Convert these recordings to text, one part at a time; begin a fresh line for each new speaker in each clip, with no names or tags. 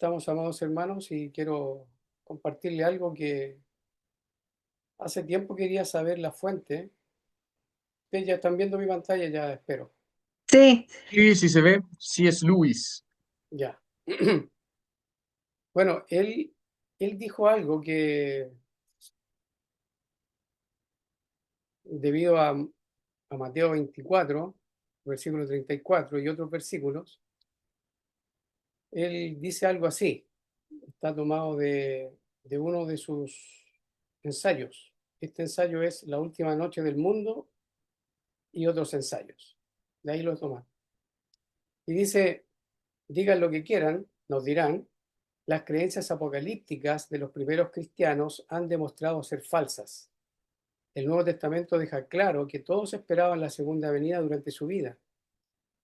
estamos, amados hermanos, y quiero compartirle algo que hace tiempo quería saber la fuente. Ustedes ya están viendo mi pantalla, ya espero.
Sí,
Sí, sí se ve, sí es Luis.
Ya. Bueno, él dijo algo que debido a Mateo 24, versículo 34 y otros versículos, él dice algo así. Está tomado de uno de sus ensayos. Este ensayo es La última noche del mundo y otros ensayos. De ahí lo toman. Y dice, digan lo que quieran, nos dirán, las creencias apocalípticas de los primeros cristianos han demostrado ser falsas. El Nuevo Testamento deja claro que todos esperaban la segunda venida durante su vida.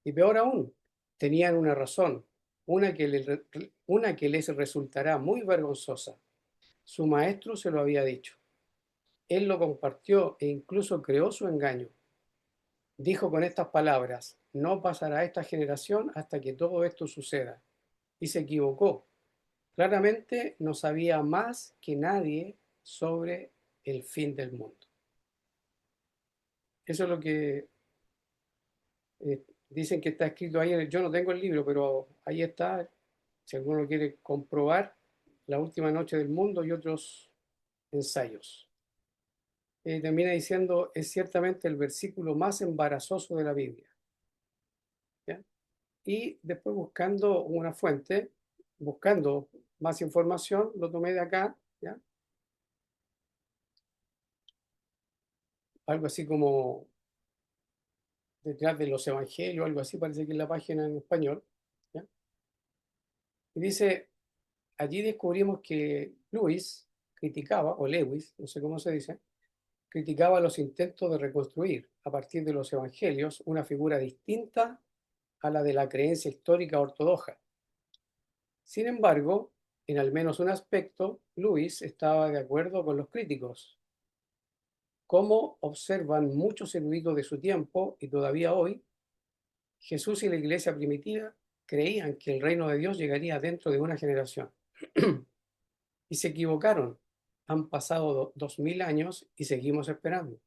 Y peor aún, tenían una razón, una que les resultará muy vergonzosa. Su maestro se lo había dicho. Él lo compartió e incluso creó su engaño. Dijo con estas palabras, no pasará esta generación hasta que todo esto suceda. Y se equivocó. Claramente no sabía más que nadie sobre el fin del mundo. Eso es lo que dicen que está escrito ahí. Yo no tengo el libro, pero ahí está. Si alguno quiere comprobar, La última noche del mundo y otros ensayos. Termina diciendo, es ciertamente el versículo más embarazoso de la Biblia. ¿Ya? Y después buscando una fuente, buscando más información, lo tomé de acá, ¿ya? Algo así como detrás de los evangelios, algo así, parece que es la página en español, ¿ya? Y dice, allí descubrimos que Lewis criticaba, o Lewis, no sé cómo se dice, criticaba los intentos de reconstruir a partir de los evangelios una figura distinta a la de la creencia histórica ortodoxa. Sin embargo, en al menos un aspecto, Lewis estaba de acuerdo con los críticos. Como observan muchos eruditos de su tiempo y todavía hoy, Jesús y la iglesia primitiva creían que el reino de Dios llegaría dentro de una generación. Y se equivocaron. Han pasado 2000 años y seguimos esperando.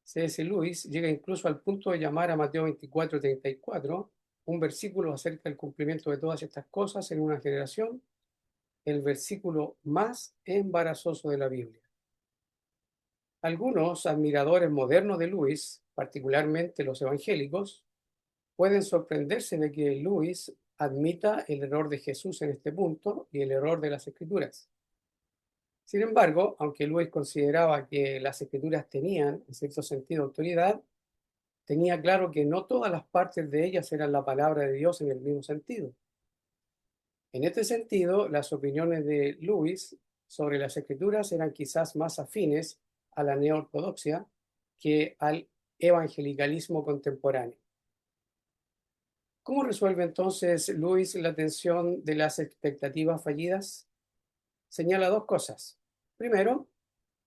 C.S. Lewis llega incluso al punto de llamar a Mateo 24:34, un versículo acerca del cumplimiento de todas estas cosas en una generación, el versículo más embarazoso de la Biblia. Algunos admiradores modernos de Lewis, particularmente los evangélicos, pueden sorprenderse de que Lewis admita el error de Jesús en este punto y el error de las Escrituras. Sin embargo, aunque Lewis consideraba que las Escrituras tenían, en cierto sentido, autoridad, tenía claro que no todas las partes de ellas eran la palabra de Dios en el mismo sentido. En este sentido, las opiniones de Lewis sobre las Escrituras eran quizás más afines a la neortodoxia que al evangelicalismo contemporáneo. ¿Cómo resuelve entonces Lewis la tensión de las expectativas fallidas? Señala dos cosas. Primero,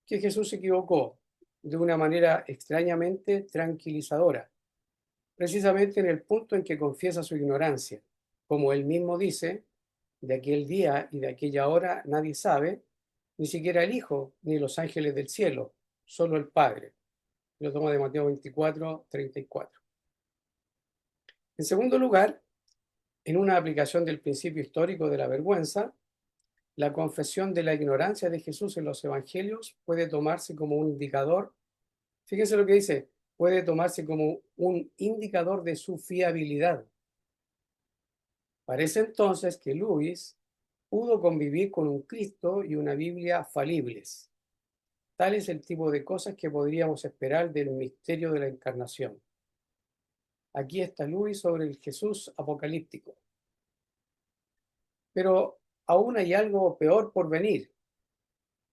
que Jesús se equivocó de una manera extrañamente tranquilizadora, precisamente en el punto en que confiesa su ignorancia. Como él mismo dice, de aquel día y de aquella hora nadie sabe, ni siquiera el Hijo, ni los ángeles del cielo, solo el Padre. Lo toma de Mateo 24:34. En segundo lugar, en una aplicación del principio histórico de la vergüenza, la confesión de la ignorancia de Jesús en los evangelios puede tomarse como un indicador, fíjense lo que dice, puede tomarse como un indicador de su fiabilidad. Parece entonces que Lewis pudo convivir con un Cristo y una Biblia falibles. Tal es el tipo de cosas que podríamos esperar del misterio de la encarnación. Aquí está Lewis sobre el Jesús apocalíptico. Pero aún hay algo peor por venir.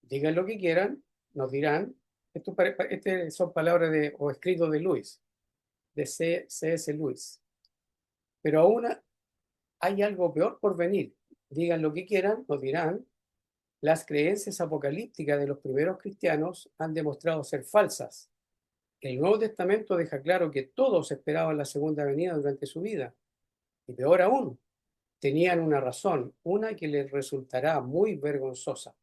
Digan lo que quieran, nos dirán. Estas son palabras o escritos de Lewis, de C.S. Lewis. Pero aún hay algo peor por venir. Digan lo que quieran, nos dirán. Las creencias apocalípticas de los primeros cristianos han demostrado ser falsas. El Nuevo Testamento deja claro que todos esperaban la segunda venida durante su vida. Y peor aún, tenían una razón, una que les resultará muy vergonzosa.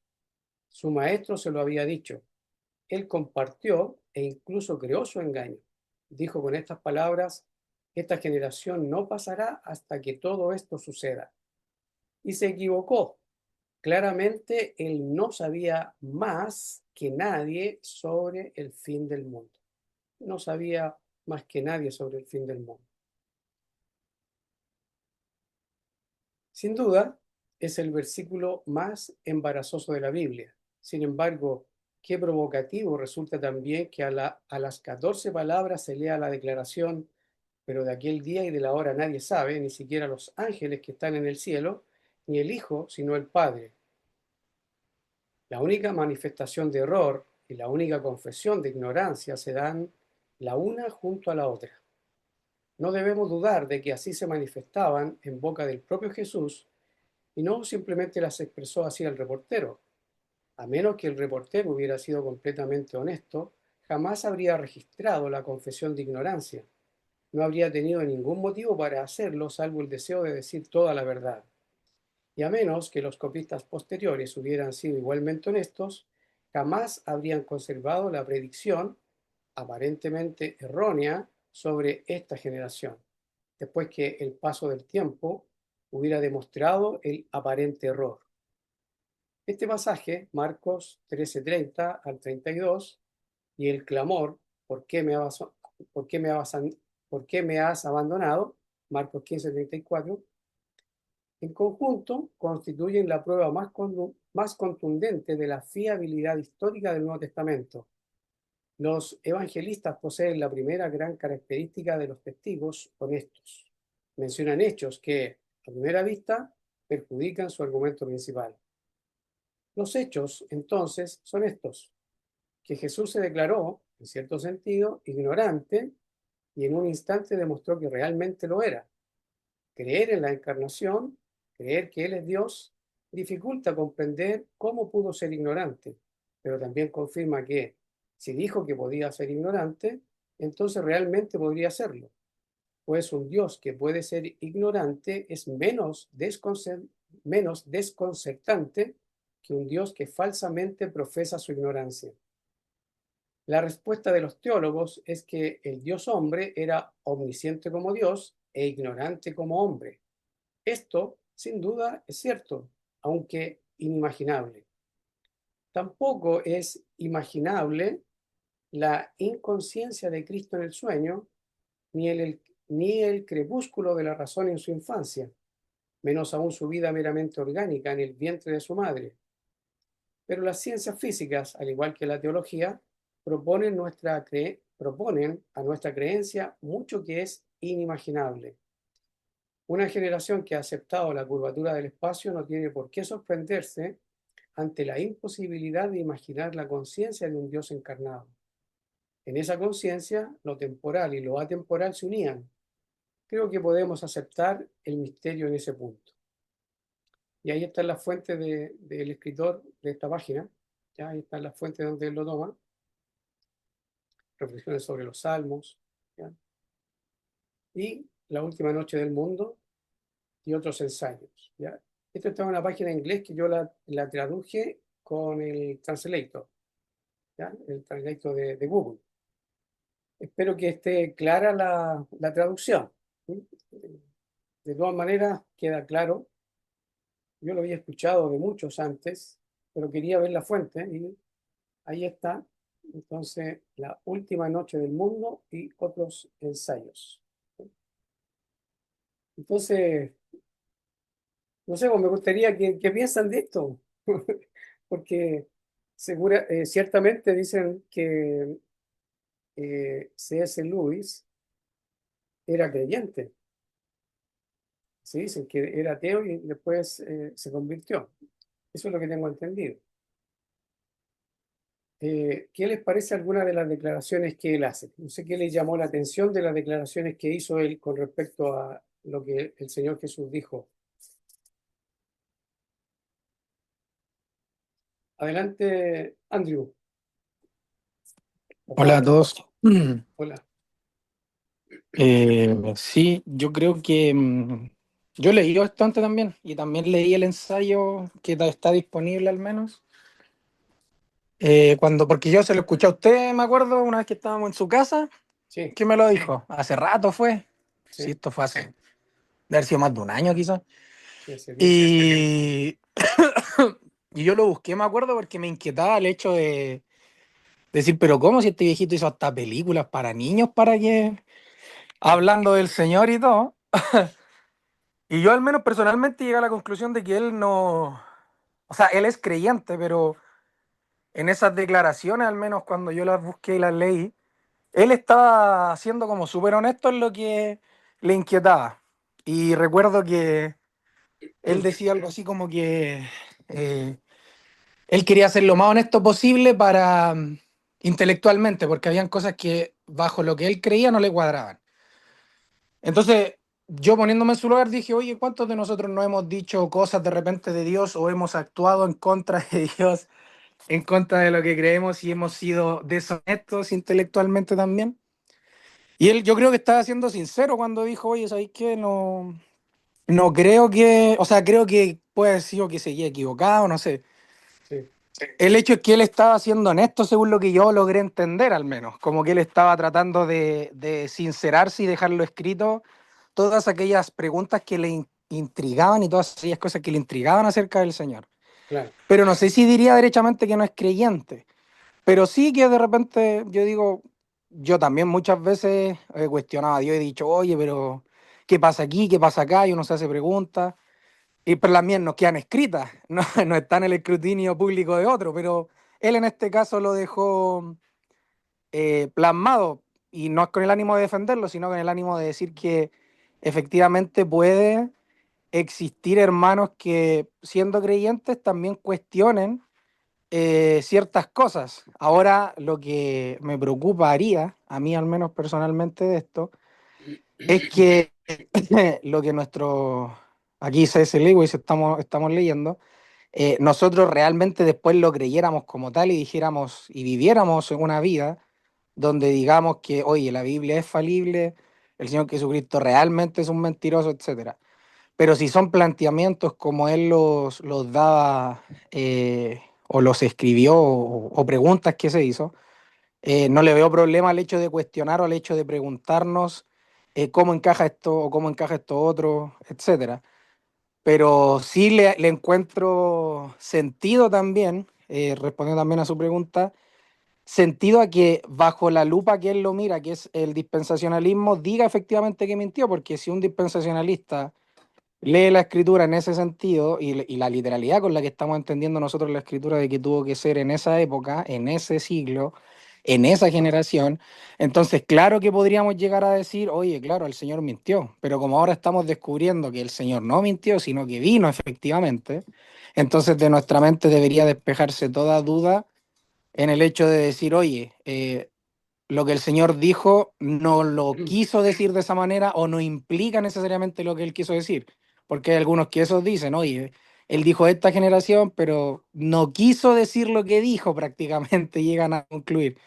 Su maestro se lo había dicho. Él compartió e incluso creó su engaño. Dijo con estas palabras: esta generación no pasará hasta que todo esto suceda. Y se equivocó. Claramente él no sabía más que nadie sobre el fin del mundo. No sabía más que nadie sobre el fin del mundo. Sin duda, es el versículo más embarazoso de la Biblia. Sin embargo, qué provocativo resulta también que a las 14 palabras se lea la declaración: pero de aquel día y de la hora nadie sabe, ni siquiera los ángeles que están en el cielo, ni el Hijo, sino el Padre. La única manifestación de error y la única confesión de ignorancia se dan la una junto a la otra. No debemos dudar de que así se manifestaban en boca del propio Jesús y no simplemente las expresó así el reportero. A menos que el reportero hubiera sido completamente honesto, jamás habría registrado la confesión de ignorancia. No habría tenido ningún motivo para hacerlo salvo el deseo de decir toda la verdad. Y a menos que los copistas posteriores hubieran sido igualmente honestos, jamás habrían conservado la predicción, aparentemente errónea, sobre esta generación, después que el paso del tiempo hubiera demostrado el aparente error. Este pasaje, Marcos 13:30 al 32, y el clamor: ¿por qué me has, por qué me has, por qué me has abandonado? Marcos 15:34, en conjunto constituyen la prueba más contundente de la fiabilidad histórica del Nuevo Testamento. Los evangelistas poseen la primera gran característica de los testigos honestos. Mencionan hechos que, a primera vista, perjudican su argumento principal. Los hechos, entonces, son estos: que Jesús se declaró, en cierto sentido, ignorante y en un instante demostró que realmente lo era. Creer en la encarnación, creer que Él es Dios, dificulta comprender cómo pudo ser ignorante, pero también confirma que, si dijo que podía ser ignorante, entonces realmente podría serlo, pues un Dios que puede ser ignorante es menos desconcertante que un Dios que falsamente profesa su ignorancia. La respuesta de los teólogos es que el Dios hombre era omnisciente como Dios e ignorante como hombre. Esto, sin duda, es cierto, aunque inimaginable. Tampoco es imaginable la inconsciencia de Cristo en el sueño, ni el crepúsculo de la razón en su infancia, menos aún su vida meramente orgánica en el vientre de su madre. Pero las ciencias físicas, al igual que la teología, proponen a nuestra creencia mucho que es inimaginable. Una generación que ha aceptado la curvatura del espacio no tiene por qué sorprenderse ante la imposibilidad de imaginar la conciencia de un Dios encarnado. En esa conciencia, lo temporal y lo atemporal se unían. Creo que podemos aceptar el misterio en ese punto. Y ahí están las fuentes del escritor de esta página. ¿Ya? Ahí están las fuentes donde él lo toma. Reflexiones sobre los salmos. ¿Ya? Y La última noche del mundo y otros ensayos. ¿Ya? Esto está en una página en inglés que yo la traduje con el Translator. ¿Ya? El Translator de Google. Espero que esté clara la traducción. ¿Sí? De todas maneras, queda claro. Yo lo había escuchado de muchos antes, pero quería ver la fuente y ahí está. Entonces, La última noche del mundo y otros ensayos. Entonces, no sé, pues me gustaría que piensan de esto, porque ciertamente dicen que C.S. Lewis era creyente. Se dicen que era ateo y después se convirtió. Eso es lo que tengo entendido. ¿Qué les parece alguna de las declaraciones que él hace? No sé qué les llamó la atención de las declaraciones que hizo él con respecto a lo que el Señor Jesús dijo. Adelante, Andrew. O
Hola
Juan.
a todos.
Hola.
Sí, yo creo que Yo leí bastante también y también leí el ensayo que está disponible al menos. Porque yo se lo escuché a usted, me acuerdo, una vez que estábamos en su casa,
Sí,
que me lo dijo. Hace rato fue. Sí,
sí,
esto fue hace, debe haber sido más de un año quizás.
sí, hace tiempo.
Y, y yo lo busqué, me acuerdo, porque me inquietaba el hecho de decir, pero ¿cómo si este viejito hizo hasta películas para niños para que, hablando del Señor y todo? Y yo al menos personalmente llegué a la conclusión de que él no, o sea, él es creyente, pero en esas declaraciones, al menos cuando yo las busqué y las leí, él estaba siendo como súper honesto en lo que le inquietaba. Y recuerdo que él decía algo así como que eh, él quería ser lo más honesto posible para intelectualmente, porque habían cosas que bajo lo que él creía no le cuadraban. Entonces, yo poniéndome en su lugar dije, oye, ¿cuántos de nosotros no hemos dicho cosas de repente de Dios o hemos actuado en contra de Dios, en contra de lo que creemos y hemos sido deshonestos intelectualmente también? Y él, yo creo que estaba siendo sincero cuando dijo, oye, ¿sabéis qué? No, no creo que, o sea, creo que puede haber sido que se haya equivocado, no sé.
Sí,
El hecho es que él estaba siendo honesto según lo que yo logré entender al menos, como que él estaba tratando de sincerarse y dejarlo escrito todas aquellas preguntas que le intrigaban y todas aquellas cosas que le intrigaban acerca del Señor.
claro.
Pero no sé si diría derechamente que no es creyente, pero sí que de repente yo digo, yo también muchas veces he cuestionado a Dios y he dicho, oye, pero ¿qué pasa aquí? ¿Qué pasa acá? Y uno se hace preguntas. Y pero las mías no quedan escritas, no, no está en el escrutinio público de otro, pero él en este caso lo dejó plasmado y no es con el ánimo de defenderlo, sino con el ánimo de decir que efectivamente puede existir hermanos que siendo creyentes también cuestionen ciertas cosas. Ahora lo que me preocuparía, a mí al menos personalmente de esto, es que lo que nuestro, aquí C.S. Lewis estamos leyendo, nosotros realmente después lo creyéramos como tal y dijéramos y viviéramos en una vida donde digamos que, oye, la Biblia es falible, el Señor Jesucristo realmente es un mentiroso, etcétera. Pero si son planteamientos como él los daba o los escribió o preguntas que se hizo, no le veo problema al hecho de cuestionar o al hecho de preguntarnos cómo encaja esto o cómo encaja esto otro, etcétera. Pero sí le encuentro sentido también, respondiendo también a su pregunta, sentido a que bajo la lupa que él lo mira, que es el dispensacionalismo, diga efectivamente que mintió, porque si un dispensacionalista lee la escritura en ese sentido y la literalidad con la que estamos entendiendo nosotros la escritura de que tuvo que ser en esa época, en ese siglo, en esa generación, entonces claro que podríamos llegar a decir, oye, claro, el Señor mintió, pero como ahora estamos descubriendo que el Señor no mintió, sino que vino efectivamente, entonces de nuestra mente debería despejarse toda duda en el hecho de decir, oye, lo que el Señor dijo no lo quiso decir de esa manera o no implica necesariamente lo que él quiso decir. Porque hay algunos que esos dicen, oye, él dijo esta generación, pero no quiso decir lo que dijo prácticamente, llegan a concluir.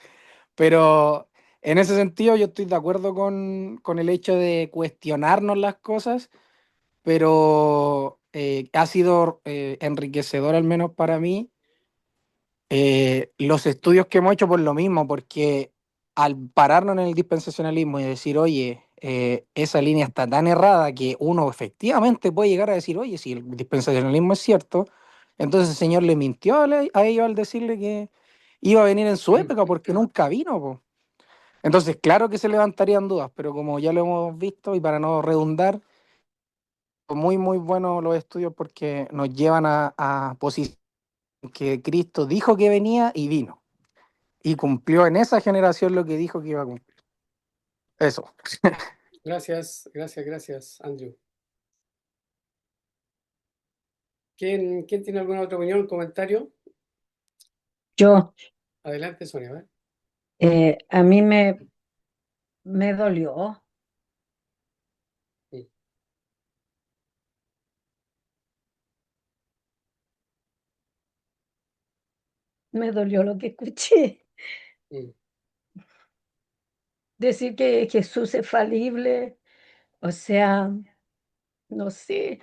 Pero en ese sentido yo estoy de acuerdo con el hecho de cuestionarnos las cosas, pero ha sido enriquecedor al menos para mí los estudios que hemos hecho por lo mismo, porque al pararnos en el dispensacionalismo y decir, oye, esa línea está tan errada que uno efectivamente puede llegar a decir, oye, si el dispensacionalismo es cierto, entonces el Señor le mintió a ellos al decirle que iba a venir en su época porque nunca vino, po. Entonces, claro que se levantarían dudas, pero como ya lo hemos visto y para no redundar, muy, muy buenos los estudios porque nos llevan a posicionar que Cristo dijo que venía y vino y cumplió en esa generación lo que dijo que iba a cumplir. Eso.
Gracias, gracias, gracias, Andrew. ¿Quién tiene alguna otra opinión, comentario?
Yo,
Adelante, Sonia. A ver.
a mí me dolió,
Mm,
me dolió lo que escuché.
mm,
Decir que Jesús es falible, o sea, No sé,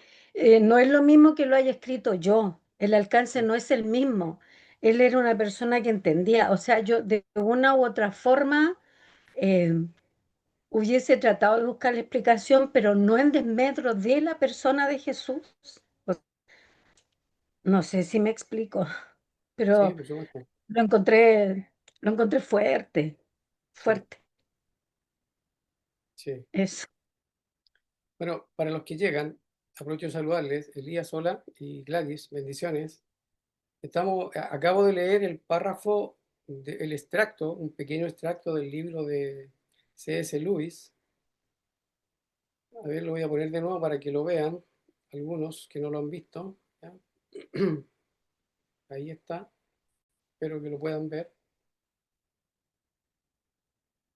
no es lo mismo que lo haya escrito yo, el alcance no es el mismo. Él era una persona que entendía, o sea, yo de una u otra forma eh, hubiese tratado de buscar la explicación, pero no en desmedro de la persona de Jesús. O- No sé si me explico,
Sí,
pero
por supuesto.
lo encontré fuerte,
Sí,
fuerte.
sí.
Eso.
Bueno, para los que llegan, aprovecho de saludarles, Elías, hola, y Gladys, bendiciones. Acabo de leer el párrafo, el extracto, un pequeño extracto del libro de C.S. Lewis. A ver, lo voy a poner de nuevo para que lo vean, algunos que no lo han visto. ¿Ya? Ahí está, espero que lo puedan ver.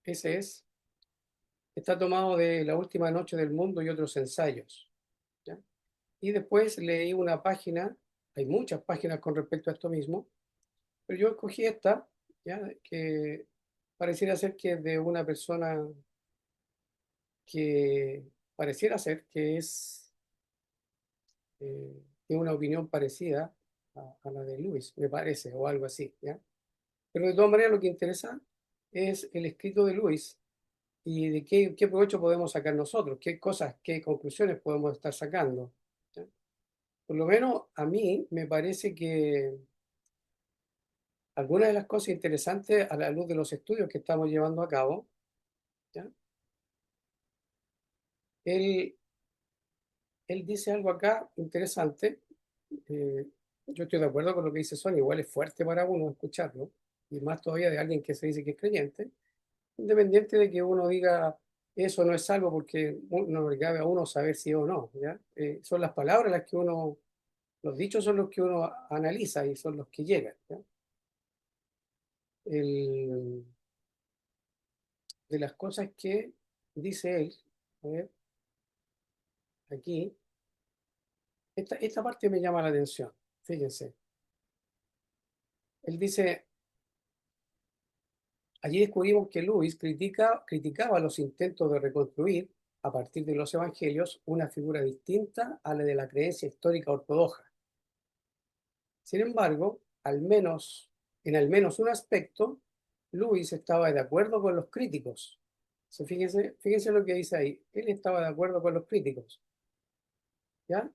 Ese es, está tomado de La última noche del mundo y otros ensayos. ¿Ya? Y después leí una página, hay muchas páginas con respecto a esto mismo, pero yo escogí esta, ¿ya? Que pareciera ser que es de una persona que pareciera ser que tiene una opinión parecida a la de Luis, me parece, o algo así, ¿ya? Pero de todas maneras lo que interesa es el escrito de Luis y de qué provecho podemos sacar nosotros, qué cosas, qué conclusiones podemos estar sacando, ¿ya? Por lo menos a mí me parece que algunas de las cosas interesantes a la luz de los estudios que estamos llevando a cabo, ¿ya? Él, él dice algo acá interesante. eh, yo estoy de acuerdo con lo que dice Sonia, igual es fuerte para uno escucharlo, y más todavía de alguien que se dice que es creyente, independiente de que uno diga eso no es salvo porque no le cabe a uno saber si es o no, ¿ya? Son las palabras las que uno, los dichos son los que uno analiza y son los que llegan, ¿ya? El, de las cosas que dice él, a ver, aquí, esta parte me llama la atención, fíjense, él dice, allí descubrimos que Lewis criticaba los intentos de reconstruir, a partir de los evangelios, una figura distinta a la de la creencia histórica ortodoxa. Sin embargo, en al menos un aspecto, Lewis estaba de acuerdo con los críticos. Fíjense lo que dice ahí. Él estaba de acuerdo con los críticos, ¿ya?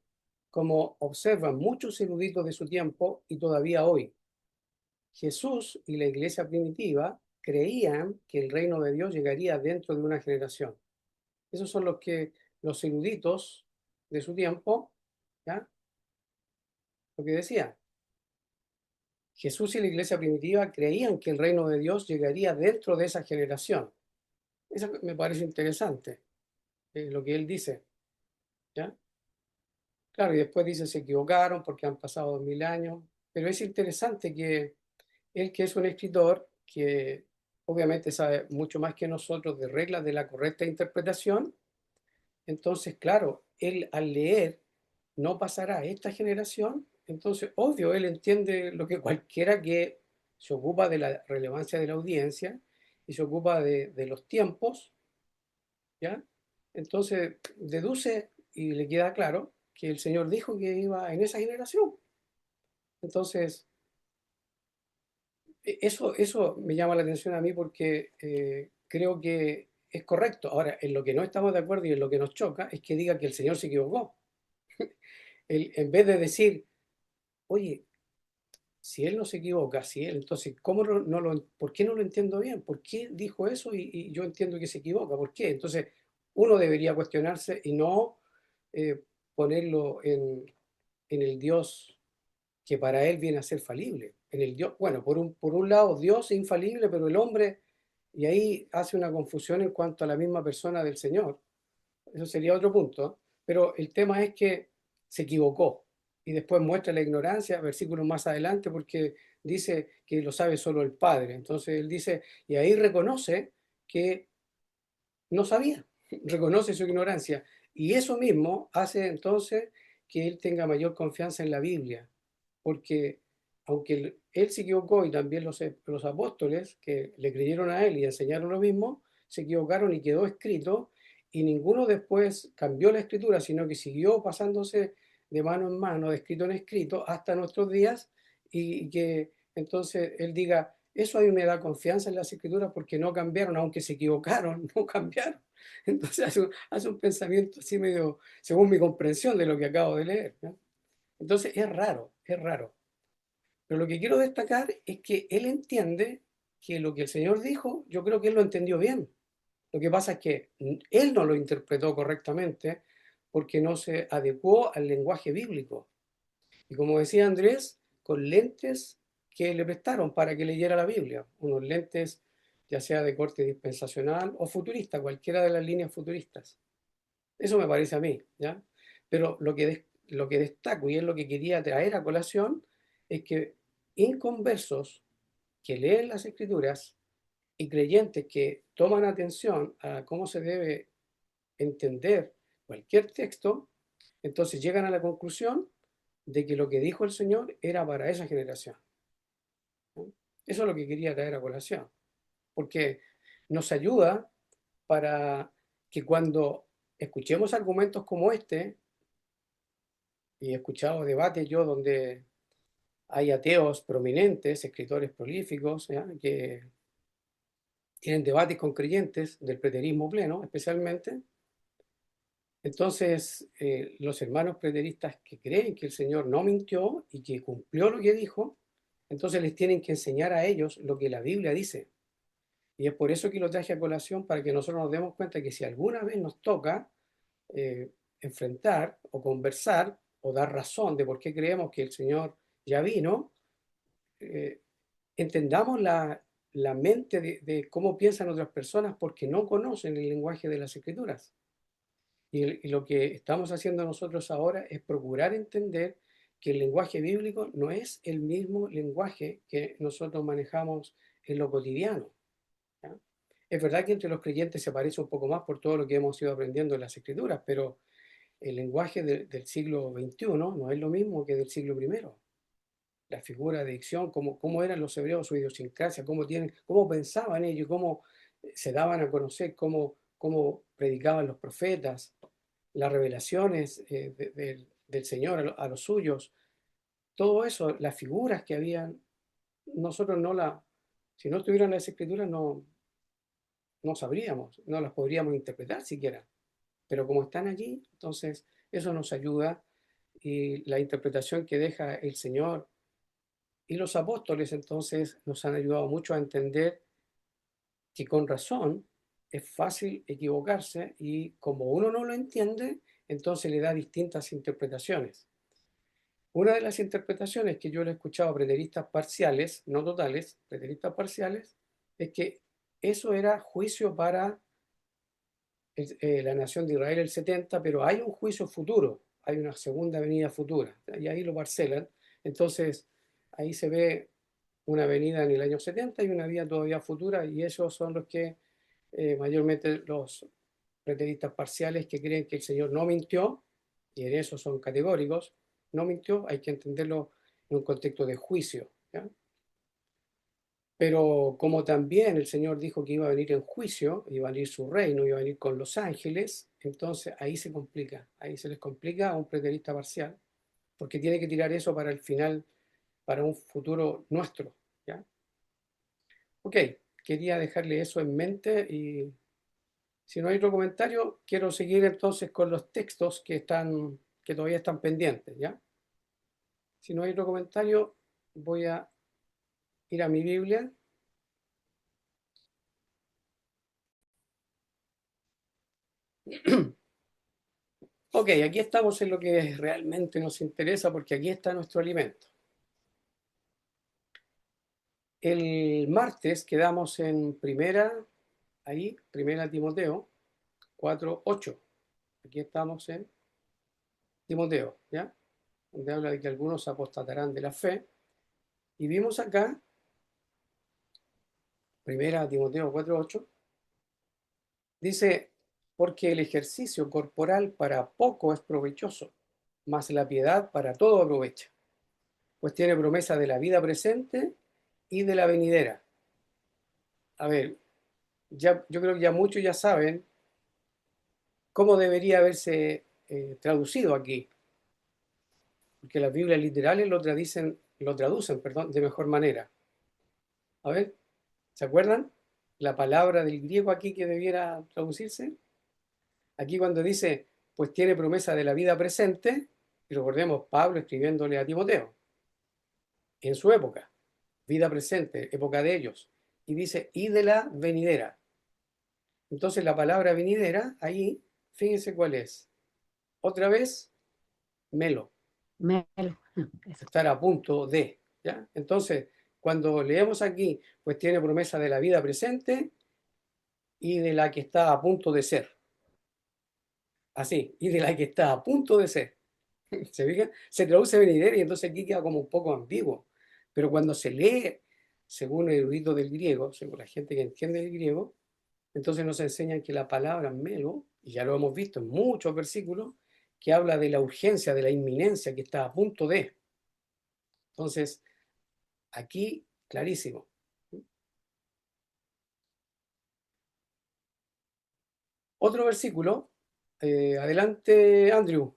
Como observan muchos eruditos de su tiempo y todavía hoy. Jesús y la iglesia primitiva creían que el reino de Dios llegaría dentro de una generación. Esos son los eruditos de su tiempo, ¿ya? Lo que decía. Jesús y la iglesia primitiva creían que el reino de Dios llegaría dentro de esa generación. Eso me parece interesante, lo que él dice, ¿ya? Claro, y después dice se equivocaron porque han pasado 2000 años, pero es interesante que él, que es un escritor que obviamente sabe mucho más que nosotros de reglas de la correcta interpretación, entonces, claro, él al leer no pasará a esta generación, entonces, obvio, él entiende lo que cualquiera que se ocupa de la relevancia de la audiencia y se ocupa de los tiempos, ¿ya? Entonces, deduce y le queda claro que el Señor dijo que iba en esa generación. Entonces, eso me llama la atención a mí porque creo que es correcto. Ahora, en lo que no estamos de acuerdo y en lo que nos choca es que diga que el Señor se equivocó. En vez de decir, oye, si él no se equivoca, si él, entonces, ¿por qué no lo entiendo bien? ¿Por qué dijo eso y yo entiendo que se equivoca? ¿Por qué? Entonces, uno debería cuestionarse y no eh, ponerlo en el Dios que para él viene a ser falible. En el Dios, bueno, por un lado, Dios es infalible, pero el hombre, y ahí hace una confusión en cuanto a la misma persona del Señor. Eso sería otro punto. Pero el tema es que se equivocó y después muestra la ignorancia, versículos más adelante, porque dice que lo sabe solo el Padre. Entonces él dice, y ahí reconoce que no sabía, reconoce su ignorancia. Y eso mismo hace entonces que él tenga mayor confianza en la Biblia, porque aunque él se equivocó y también los apóstoles que le creyeron a él y enseñaron lo mismo, se equivocaron y quedó escrito y ninguno después cambió la escritura, sino que siguió pasándose de mano en mano, de escrito en escrito, hasta nuestros días, y que entonces él diga, eso a mí me da confianza en las escrituras porque no cambiaron, aunque se equivocaron, no cambiaron. Entonces hace un pensamiento así medio, según mi comprensión de lo que acabo de leer, ¿no? Entonces es raro, es raro. Pero lo que quiero destacar es que él entiende que lo que el Señor dijo, yo creo que él lo entendió bien. Lo que pasa es que él no lo interpretó correctamente porque no se adecuó al lenguaje bíblico. Y como decía Andrés, con lentes que le prestaron para que leyera la Biblia, unos lentes ya sea de corte dispensacional o futurista, cualquiera de las líneas futuristas. Eso me parece a mí, ¿ya? Pero lo que destaco y es lo que quería traer a colación es que inconversos que leen las escrituras y creyentes que toman atención a cómo se debe entender cualquier texto, entonces llegan a la conclusión de que lo que dijo el Señor era para esa generación, ¿no? Eso es lo que quería traer a colación, porque nos ayuda para que cuando escuchemos argumentos como este, y he escuchado debates yo donde hay ateos prominentes, escritores prolíficos, ¿ya? Que tienen debates con creyentes del preterismo pleno, especialmente. Entonces, los hermanos preteristas que creen que el Señor no mintió y que cumplió lo que dijo, entonces les tienen que enseñar a ellos lo que la Biblia dice. Y es por eso que lo traje a colación, para que nosotros nos demos cuenta que si alguna vez nos toca enfrentar o conversar o dar razón de por qué creemos que el Señor ya vino, eh, entendamos la mente de cómo piensan otras personas porque no conocen el lenguaje de las Escrituras. Y lo que estamos haciendo nosotros ahora es procurar entender que el lenguaje bíblico no es el mismo lenguaje que nosotros manejamos en lo cotidiano, ¿ya? Es verdad que entre los creyentes se parece un poco más por todo lo que hemos ido aprendiendo en las Escrituras, pero el lenguaje del siglo XXI no es lo mismo que del siglo primero. La figura de dicción, cómo eran los hebreos, su idiosincrasia, cómo pensaban ellos, cómo se daban a conocer, cómo predicaban los profetas, las revelaciones del Señor a los suyos, todo eso, las figuras que habían, nosotros si no estuvieran las escrituras no sabríamos, no las podríamos interpretar siquiera, pero como están allí, entonces eso nos ayuda y la interpretación que deja el Señor y los apóstoles entonces nos han ayudado mucho a entender que con razón es fácil equivocarse y como uno no lo entiende, entonces le da distintas interpretaciones. Una de las interpretaciones que yo le he escuchado a preteristas parciales, no totales, preteristas parciales, es que eso era juicio para la nación de Israel el 70, pero hay un juicio futuro, hay una segunda venida futura, y ahí lo parcelan. Entonces, ahí se ve una venida en el año 70 y una vida todavía futura, y esos son los que mayormente los preteristas parciales que creen que el Señor no mintió, y en eso son categóricos, no mintió, hay que entenderlo en un contexto de juicio, ¿ya? Pero como también el Señor dijo que iba a venir en juicio, iba a venir su reino, iba a venir con los ángeles, entonces ahí se complica, ahí se les complica a un preterista parcial, porque tiene que tirar eso para el final, para un futuro nuestro, ¿ya? Ok, quería dejarle eso en mente y si no hay otro comentario, quiero seguir entonces con los textos que todavía están pendientes, ¿ya? Si no hay otro comentario, voy a ir a mi Biblia. Ok, aquí estamos en lo que realmente nos interesa porque aquí está nuestro alimento. El martes quedamos en primera Timoteo 4:8. Aquí estamos en Timoteo, ¿ya? Donde habla de que algunos apostatarán de la fe. Y vimos acá, primera Timoteo 4:8, dice, porque el ejercicio corporal para poco es provechoso, mas la piedad para todo aprovecha, pues tiene promesa de la vida presente y de la venidera. A ver, yo creo que ya muchos ya saben ¿cómo debería haberse traducido aquí? Porque las Biblias literales lo traducen, perdón, de mejor manera. A ver, ¿se acuerdan? La palabra del griego aquí que debiera traducirse. Aquí cuando dice, pues tiene promesa de la vida presente, y recordemos Pablo escribiéndole a Timoteo, en su época, vida presente, época de ellos, y dice, y de la venidera. Entonces la palabra venidera, ahí, fíjense cuál es. Otra vez, melo,
Melo. Eso.
estar a punto de, ¿ya? Entonces, cuando leemos aquí, pues tiene promesa de la vida presente y de la que está a punto de ser. Así, y de la que está a punto de ser. ¿Se fija? Se traduce venidera y entonces aquí queda como un poco ambiguo. Pero cuando se lee, según el erudito del griego, según la gente que entiende el griego, entonces nos enseñan que la palabra melo, y ya lo hemos visto en muchos versículos, que habla de la urgencia, de la inminencia, que está a punto de. Entonces, aquí, clarísimo. Otro versículo, adelante, Andrew.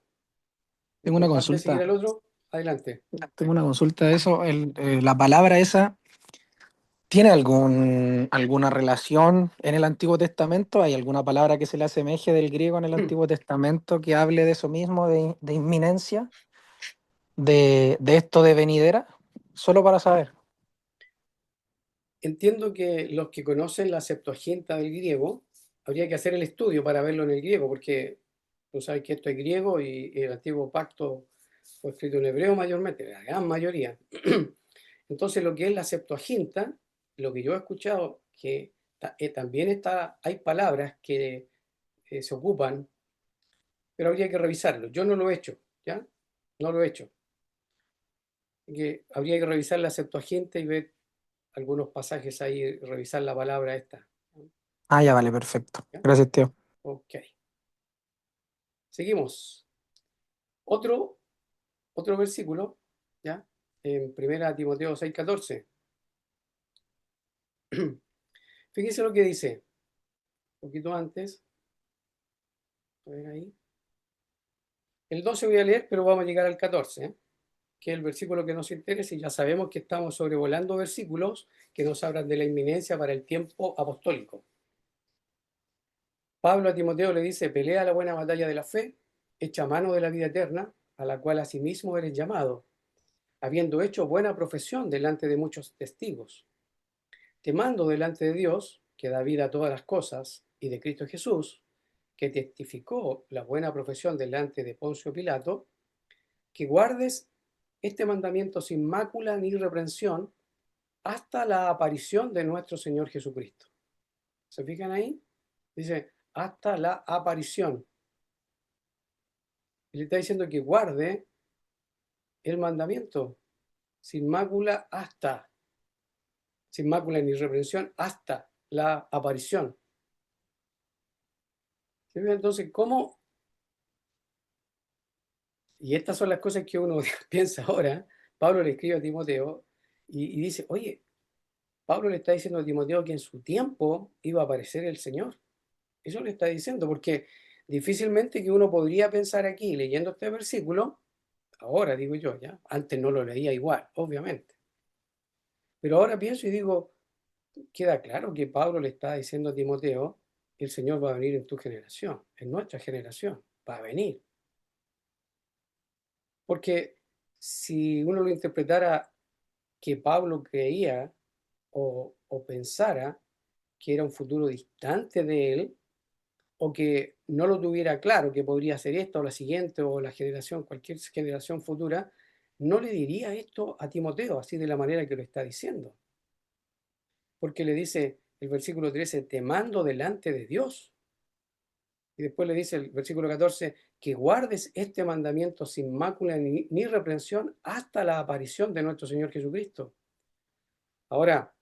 Tengo una
Antes de seguir
consulta,
al otro, adelante.
tengo una consulta de eso. La palabra esa, ¿tiene alguna relación en el Antiguo Testamento? ¿Hay alguna palabra que se le asemeje del griego en el Antiguo Testamento que hable de eso mismo, de inminencia, de esto de venidera? Solo para saber.
Entiendo que los que conocen la Septuaginta del griego, habría que hacer el estudio para verlo en el griego, porque tú sabes que esto es griego y el antiguo pacto fue escrito en hebreo mayormente, la gran mayoría. Entonces, lo que es la Septuaginta, lo que yo he escuchado, que también hay palabras que se ocupan, pero habría que revisarlo. Yo no lo he hecho, ¿ya? No lo he hecho. Que habría que revisar la Septuaginta y ver algunos pasajes ahí, revisar la palabra esta.
Ah, ya vale, perfecto.
¿Ya?
Gracias, tío.
Ok. Seguimos. Otro, otro versículo, ¿ya? En 1 Timoteo 6:14. Fíjense lo que dice. Un poquito antes. A ver ahí. El 12 voy a leer, pero vamos a llegar al 14, ¿eh? Que es el versículo que nos interesa, y ya sabemos que estamos sobrevolando versículos que nos hablan de la inminencia para el tiempo apostólico. Pablo a Timoteo le dice, pelea la buena batalla de la fe, echa mano de la vida eterna, a la cual asimismo eres llamado, habiendo hecho buena profesión delante de muchos testigos. Te mando delante de Dios, que da vida a todas las cosas, y de Cristo Jesús, que testificó la buena profesión delante de Poncio Pilato, que guardes este mandamiento sin mácula ni reprensión hasta la aparición de nuestro Señor Jesucristo. ¿Se fijan ahí? Dice, hasta la aparición. Y le está diciendo que guarde el mandamiento sin mácula sin mácula ni reprensión hasta la aparición. ¿Sí? Entonces, ¿cómo? Y estas son las cosas que uno piensa ahora. Pablo le escribe a Timoteo y dice, oye, Pablo le está diciendo a Timoteo que en su tiempo iba a aparecer el Señor. Eso le está diciendo, porque difícilmente que uno podría pensar aquí, leyendo este versículo, ahora digo yo, ya, antes no lo leía igual, obviamente. Pero ahora pienso y digo, queda claro que Pablo le está diciendo a Timoteo, el Señor va a venir en tu generación, en nuestra generación, va a venir. Porque si uno lo interpretara que Pablo creía o pensara que era un futuro distante de él, o que no lo tuviera claro, que podría ser esta o la siguiente o la generación, cualquier generación futura, no le diría esto a Timoteo así de la manera que lo está diciendo. Porque le dice el versículo 13, te mando delante de Dios. Y después le dice el versículo 14, que guardes este mandamiento sin mácula ni reprensión hasta la aparición de nuestro Señor Jesucristo. Ahora,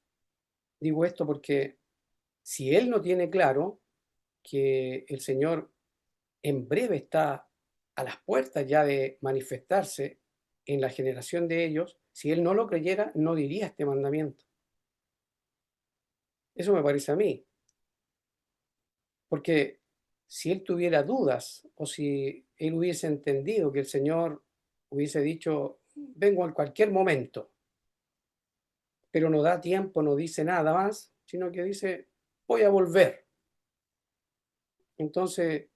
digo esto porque si él no tiene claro que el Señor en breve está a las puertas ya de manifestarse en la generación de ellos, si él no lo creyera, no diría este mandamiento. Eso me parece a mí, porque si él tuviera dudas o si él hubiese entendido que el Señor hubiese dicho, vengo en cualquier momento, pero no da tiempo, no dice nada más, sino que dice, voy a volver. Entonces,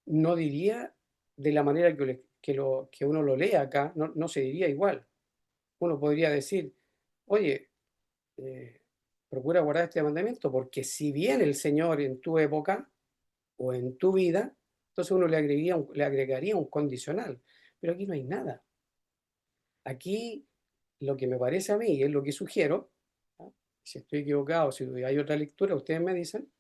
no diría de la manera que uno lo lee acá, no se diría igual. Uno podría decir, oye, eh, procura guardar este mandamiento, porque si viene el Señor en tu época o en tu vida, entonces uno le agregaría un condicional. Pero aquí no hay nada. Aquí lo que me parece a mí, y es lo que sugiero, ¿ah? Si estoy equivocado, si hay otra lectura, ustedes me dicen.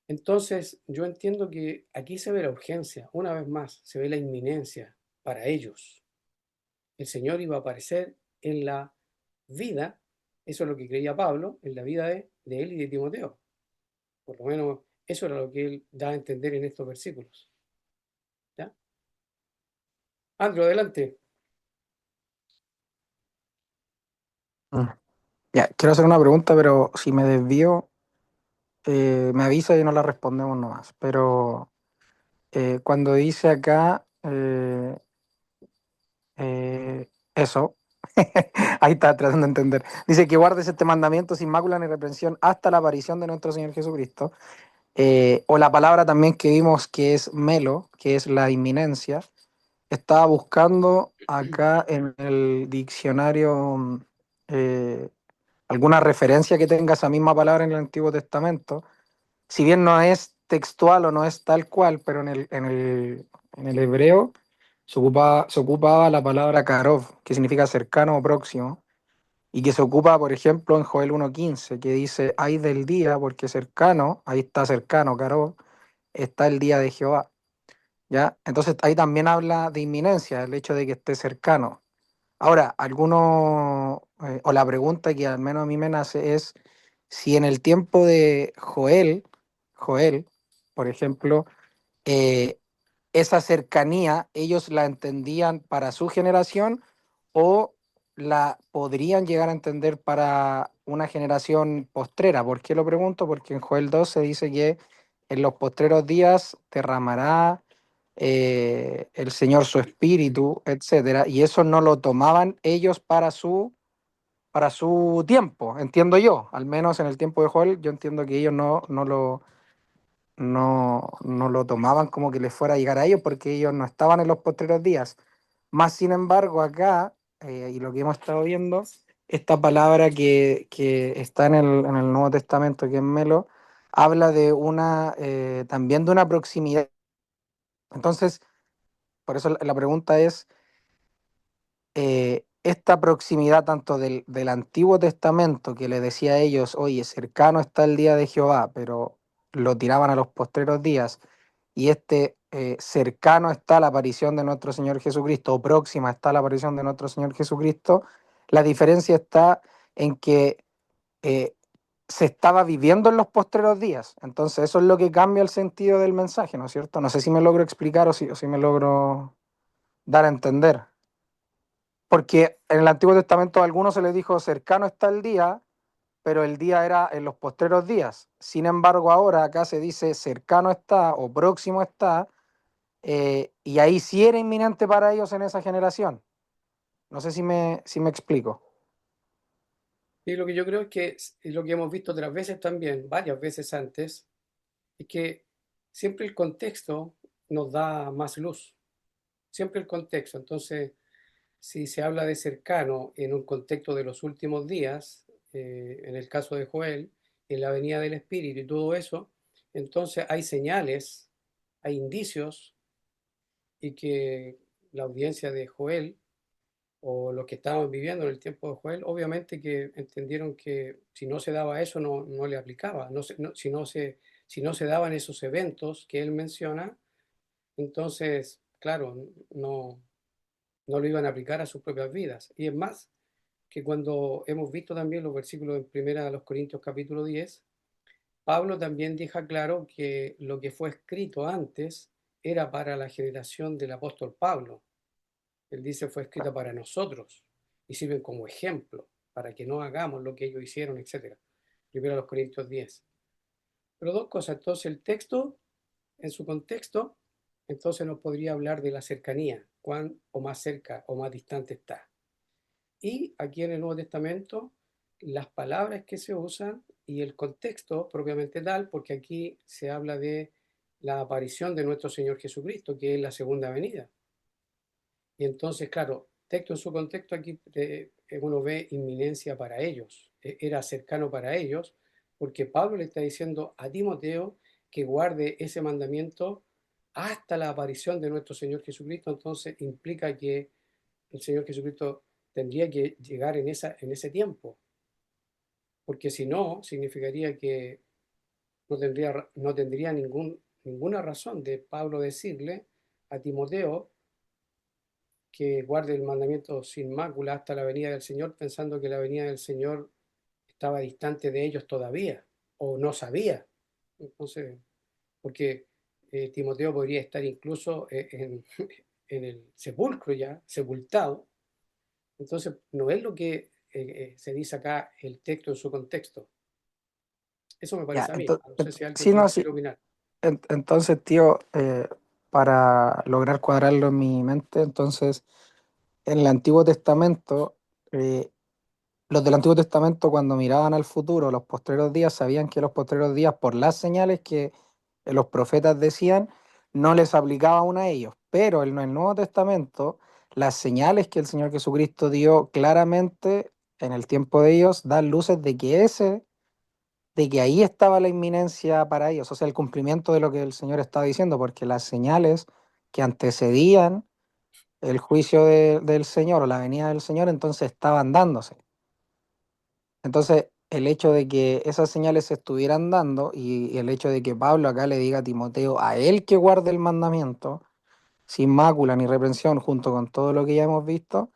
Entonces, yo entiendo que aquí se ve la urgencia, una vez más, se ve la inminencia para ellos. El Señor iba a aparecer en la vida, eso es lo que creía Pablo, en la vida de él y de Timoteo. Por lo menos eso era lo que él da a entender en estos versículos. ¿Ya? Andrew, adelante.
Mm. Ya, quiero hacer una pregunta, pero si me desvío, me avisa y no la respondemos nomás. Pero cuando dice acá eso, ahí está tratando de entender. Dice que guardes este mandamiento sin mácula ni reprensión hasta la aparición de nuestro Señor Jesucristo. O la palabra también que vimos que es melo, que es la inminencia. Estaba buscando acá en el diccionario eh, alguna referencia que tenga esa misma palabra en el Antiguo Testamento. Si bien no es textual o no es tal cual, pero en el hebreo se ocupaba la palabra karov, que significa cercano o próximo, y que se ocupa, por ejemplo, en Joel 1:15, que dice, ay del día, porque cercano, ahí está cercano, karov, está el día de Jehová. ¿Ya? Entonces ahí también habla de inminencia, el hecho de que esté cercano. Ahora, o la pregunta que al menos a mí me nace es si en el tiempo de Joel, por ejemplo, eh, esa cercanía ellos la entendían para su generación o la podrían llegar a entender para una generación postrera. ¿Por qué lo pregunto? Porque en Joel 2 se dice que en los postreros días derramará el Señor su espíritu, etcétera, y eso no lo tomaban ellos para su tiempo, entiendo yo, al menos en el tiempo de Joel, yo entiendo que ellos no lo tomaban como que les fuera a llegar a ellos porque ellos no estaban en los postreros días. Más sin embargo, acá, y lo que hemos estado viendo, esta palabra que está en el Nuevo Testamento, que es melo, habla de también de una proximidad. Entonces, por eso la pregunta es, esta proximidad tanto del Antiguo Testamento que le decía a ellos, oye, cercano está el día de Jehová, pero lo tiraban a los postreros días, y cercano está la aparición de nuestro Señor Jesucristo, o próxima está la aparición de nuestro Señor Jesucristo, la diferencia está en que eh, se estaba viviendo en los postreros días. Entonces, eso es lo que cambia el sentido del mensaje, ¿no es cierto? No sé si me logro explicar o si me logro dar a entender. Porque en el Antiguo Testamento a algunos se les dijo cercano está el día, pero el día era en los postreros días. Sin embargo, ahora acá se dice cercano está o próximo está, y ahí sí era inminente para ellos en esa generación. No sé si me explico.
Y lo que yo creo es que es lo que hemos visto otras veces también, varias veces antes, es que siempre el contexto nos da más luz, siempre el contexto. Entonces, si se habla de cercano en un contexto de los últimos días, en el caso de Joel, en la venida del Espíritu y todo eso, entonces hay señales, hay indicios y que la audiencia de Joel o los que estaban viviendo en el tiempo de Joel, obviamente que entendieron que si no se daba eso no le aplicaba, si no se daban esos eventos que él menciona, entonces, claro, no lo iban a aplicar a sus propias vidas. Y es más, que cuando hemos visto también los versículos en primera de los Corintios capítulo 10, Pablo también deja claro que lo que fue escrito antes era para la generación del apóstol Pablo. Él dice fue escrita para nosotros y sirven como ejemplo para que no hagamos lo que ellos hicieron, etcétera. Primero a los Corintios 10. Pero dos cosas. Entonces el texto en su contexto, entonces nos podría hablar de la cercanía, cuán o más cerca o más distante está. Y aquí en el Nuevo Testamento, las palabras que se usan y el contexto propiamente tal, porque aquí se habla de la aparición de nuestro Señor Jesucristo, que es la segunda venida. Y entonces, claro, texto en su contexto aquí uno ve inminencia para ellos, era cercano para ellos, porque Pablo le está diciendo a Timoteo que guarde ese mandamiento hasta la aparición de nuestro Señor Jesucristo. Entonces implica que el Señor Jesucristo tendría que llegar en ese tiempo, porque si no, significaría que no tendría ninguna razón de Pablo decirle a Timoteo que guarde el mandamiento sin mácula hasta la venida del Señor, pensando que la venida del Señor estaba distante de ellos todavía, o no sabía. Entonces, porque Timoteo podría estar incluso en el sepulcro ya, sepultado. Entonces, no es lo que se dice acá el texto en su contexto. Eso me
Ya,
parece a mí.
entonces,
No sé si alguien
sí,
más
no,
quiere
sí.
opinar.
Entonces, tío, para lograr cuadrarlo en mi mente, entonces, en el Antiguo Testamento, eh, los del Antiguo Testamento cuando miraban al futuro, los postreros días, sabían que los postreros días, por las señales que los profetas decían, no les aplicaba aún a ellos. Pero en el Nuevo Testamento, las señales que el Señor Jesucristo dio claramente en el tiempo de ellos, dan luces de que ahí estaba la inminencia para ellos, o sea, el cumplimiento de lo que el Señor estaba diciendo, porque las señales que antecedían el juicio del Señor o la venida del Señor, entonces estaban dándose. Entonces, el hecho de que esas señales se estuvieran dando y el hecho de que Pablo acá le diga a Timoteo, a él que guarde el mandamiento, sin mácula ni reprensión, junto con todo lo que ya hemos visto,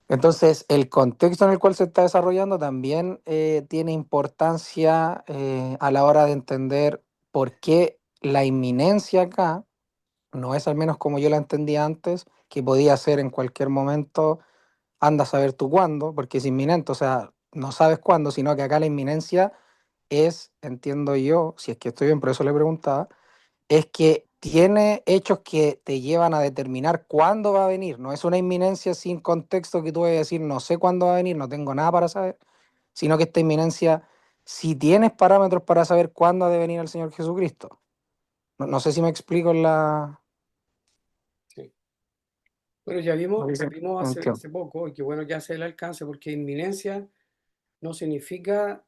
entonces el contexto en el cual se está desarrollando también tiene importancia a la hora de entender por qué la inminencia acá no es, al menos como yo la entendía antes, que podía ser en cualquier momento, anda a saber tú cuándo, porque es inminente, o sea, no sabes cuándo, sino que acá la inminencia es, entiendo yo, si es que estoy bien, por eso le preguntaba, es que tiene hechos que te llevan a determinar cuándo va a venir. No es una inminencia sin contexto que tú vas a decir, no sé cuándo va a venir, no tengo nada para saber, sino que esta inminencia, si tienes parámetros para saber cuándo ha de venir el Señor Jesucristo. No, no sé si me explico en la...
Sí. Bueno,
no sé si
vimos
me entiendo.
hace poco, y que bueno, ya se el alcance, porque inminencia no significa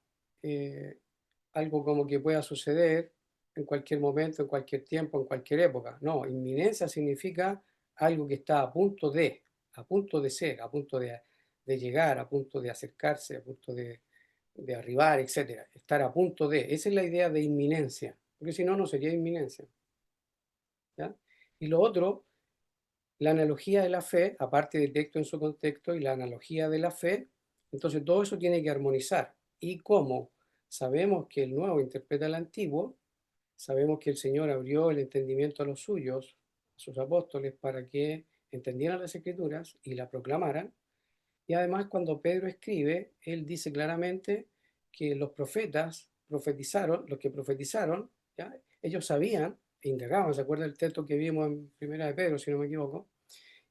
algo como que pueda suceder en cualquier momento, en cualquier tiempo, en cualquier época. No, inminencia significa algo que está a punto de ser, a punto de llegar, a punto de acercarse, a punto de arribar, etcétera. Estar a punto de. Esa es la idea de inminencia, porque si no, no sería inminencia. ¿Ya? Y lo otro, la analogía de la fe, aparte del texto en su contexto y la analogía de la fe, entonces todo eso tiene que armonizar. Y como sabemos que el nuevo interpreta el antiguo, sabemos que el Señor abrió el entendimiento a los suyos, a sus apóstoles, para que entendieran las escrituras y la proclamaran. Y además cuando Pedro escribe, él dice claramente que los profetas profetizaron, los que profetizaron, ¿ya? Ellos sabían, e indagaban, ¿se acuerda el texto que vimos en Primera de Pedro, si no me equivoco?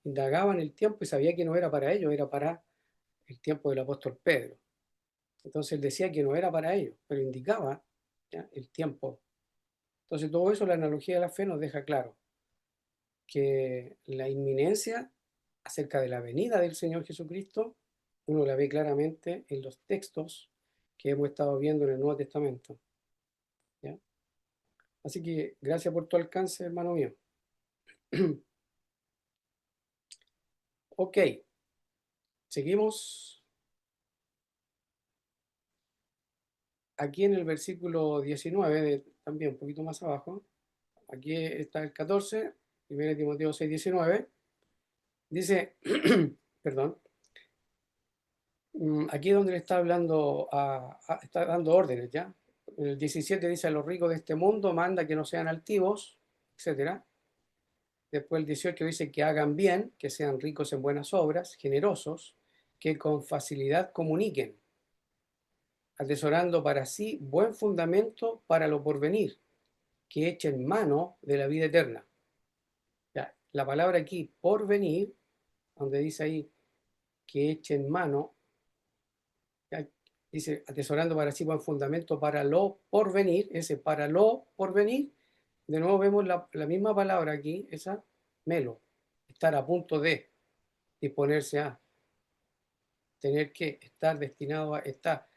Indagaban el tiempo y sabía que no era para ellos, era para el tiempo del apóstol Pedro. Entonces él decía que no era para ellos, pero indicaba, ¿ya?, el tiempo. Entonces todo eso, la analogía de la fe nos deja claro que la inminencia acerca de la venida del Señor Jesucristo, uno la ve claramente en los textos que hemos estado viendo en el Nuevo Testamento. ¿Ya? Así que gracias por tu alcance, hermano mío. Ok, seguimos aquí en el versículo 19, también un poquito más abajo. Aquí está el 14, 1 Timoteo 6, 19. Dice, perdón, aquí es donde le está hablando, está dando órdenes, ¿ya? En el 17 dice: a los ricos de este mundo manda que no sean altivos, etcétera. Después el 18 dice que hagan bien, que sean ricos en buenas obras, generosos, que con facilidad comuniquen, atesorando para sí buen fundamento para lo porvenir, que echen mano de la vida eterna. Ya, la palabra aquí, por venir, donde dice ahí que echen mano, ya, dice atesorando para sí buen fundamento para lo por venir, ese para lo por venir, de nuevo vemos la misma palabra aquí, esa melo, estar a punto de disponerse a, tener que estar destinado a estar.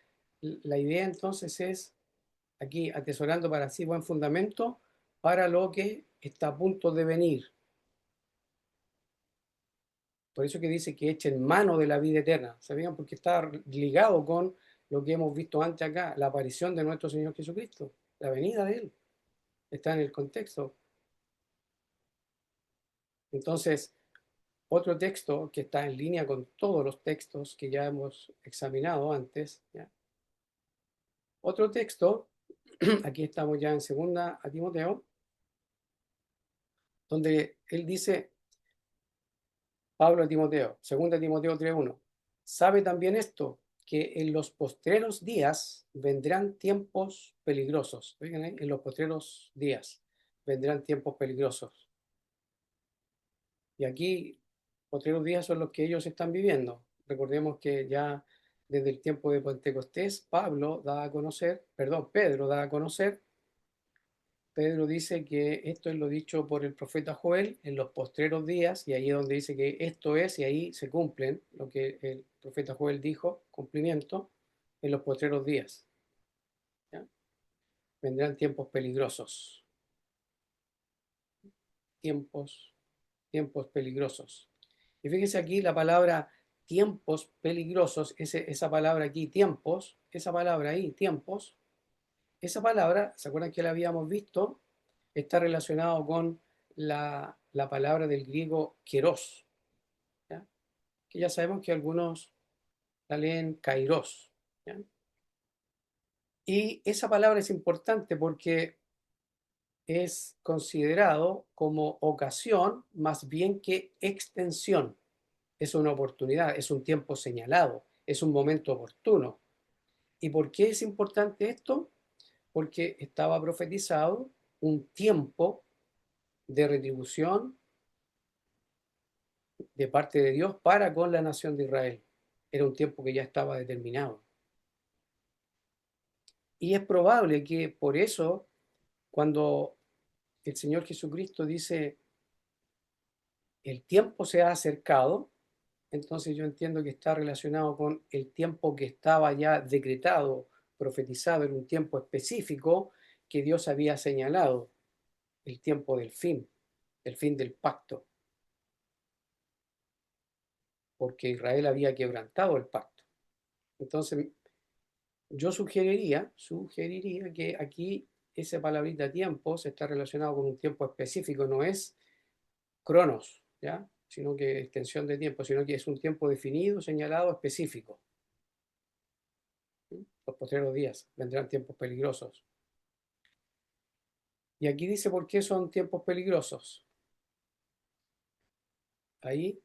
La idea entonces es aquí atesorando para sí buen fundamento para lo que está a punto de venir. Por eso que dice que echen mano de la vida eterna. ¿Sabían? Porque está ligado con lo que hemos visto antes acá, la aparición de nuestro Señor Jesucristo, la venida de Él. Está en el contexto. Entonces, otro texto que está en línea con todos los textos que ya hemos examinado antes, ¿ya? Otro texto, aquí estamos ya en segunda a Timoteo, donde él dice, Pablo a Timoteo, segunda Timoteo 3:1, sabe también esto, que en los postreros días vendrán tiempos peligrosos. Oigan ahí, en los postreros días vendrán tiempos peligrosos. Y aquí, postreros días son los que ellos están viviendo. Recordemos que ya desde el tiempo de Pentecostés, Pedro da a conocer Pedro dice que esto es lo dicho por el profeta Joel en los postreros días, y ahí es donde dice que esto es, y ahí se cumplen lo que el profeta Joel dijo, cumplimiento, en los postreros días. ¿Ya? Vendrán tiempos peligrosos, tiempos, tiempos peligrosos. Y fíjese aquí la palabra tiempos peligrosos, esa palabra aquí, tiempos, esa palabra ahí, tiempos, esa palabra, ¿se acuerdan que la habíamos visto? Está relacionado con la palabra del griego kairos, ¿ya? Que ya sabemos que algunos la leen kairos, ¿ya? Y esa palabra es importante porque es considerado como ocasión más bien que extensión. Es una oportunidad, es un tiempo señalado, es un momento oportuno. ¿Y por qué es importante esto? Porque estaba profetizado un tiempo de retribución de parte de Dios para con la nación de Israel. Era un tiempo que ya estaba determinado. Y es probable que por eso, cuando el Señor Jesucristo dice, el tiempo se ha acercado, entonces yo entiendo que está relacionado con el tiempo que estaba ya decretado, profetizado en un tiempo específico que Dios había señalado, el tiempo del fin del pacto, porque Israel había quebrantado el pacto. Entonces, yo sugeriría que aquí esa palabrita tiempo se está relacionado con un tiempo específico, no es cronos, ¿ya? Sino que extensión de tiempo, sino que es un tiempo definido, señalado, específico. ¿Sí? Los postreros días vendrán tiempos peligrosos. Y aquí dice por qué son tiempos peligrosos. Ahí,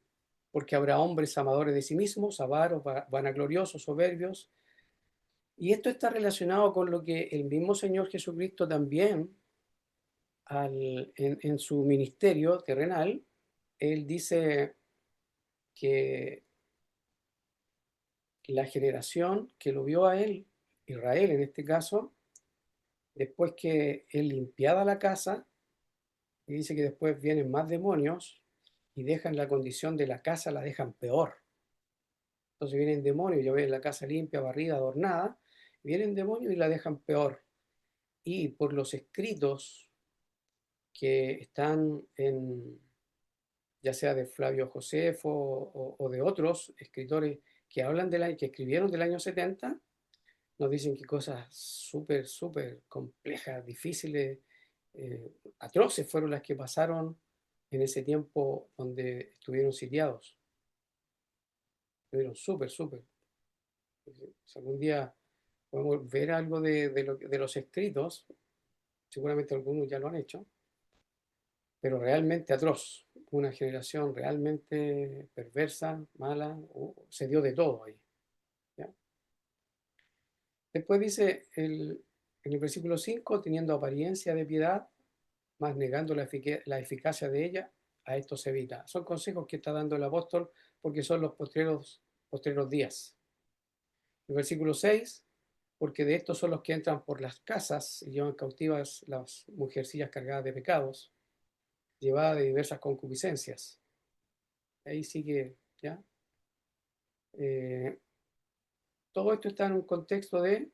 porque habrá hombres amadores de sí mismos, avaros, vanagloriosos, soberbios. Y esto está relacionado con lo que el mismo Señor Jesucristo también en su ministerio terrenal, él dice que la generación que lo vio a él, Israel en este caso, después que él limpiaba la casa, y dice que después vienen más demonios y dejan la condición de la casa, la dejan peor. Entonces vienen demonios, ya ven la casa limpia, barrida, adornada, vienen demonios y la dejan peor. Y por los escritos que están ya sea de Flavio Josefo o de otros escritores que hablan que escribieron del año 70, nos dicen que cosas súper, súper complejas, difíciles, atroces fueron las que pasaron en ese tiempo donde estuvieron sitiados. Estuvieron súper, súper. Si algún día podemos ver algo de los escritos, seguramente algunos ya lo han hecho, pero realmente atroz. Una generación realmente perversa, mala, se dio de todo ahí. ¿Ya? Después dice en el versículo 5, teniendo apariencia de piedad, más negando la eficacia de ella, a esto se evita. Son consejos que está dando el apóstol porque son los postreros días. El versículo 6, porque de estos son los que entran por las casas y llevan cautivas las mujercillas cargadas de pecados, llevadas de diversas concupiscencias. Ahí sigue, ¿ya? Eh, todo esto está en un contexto de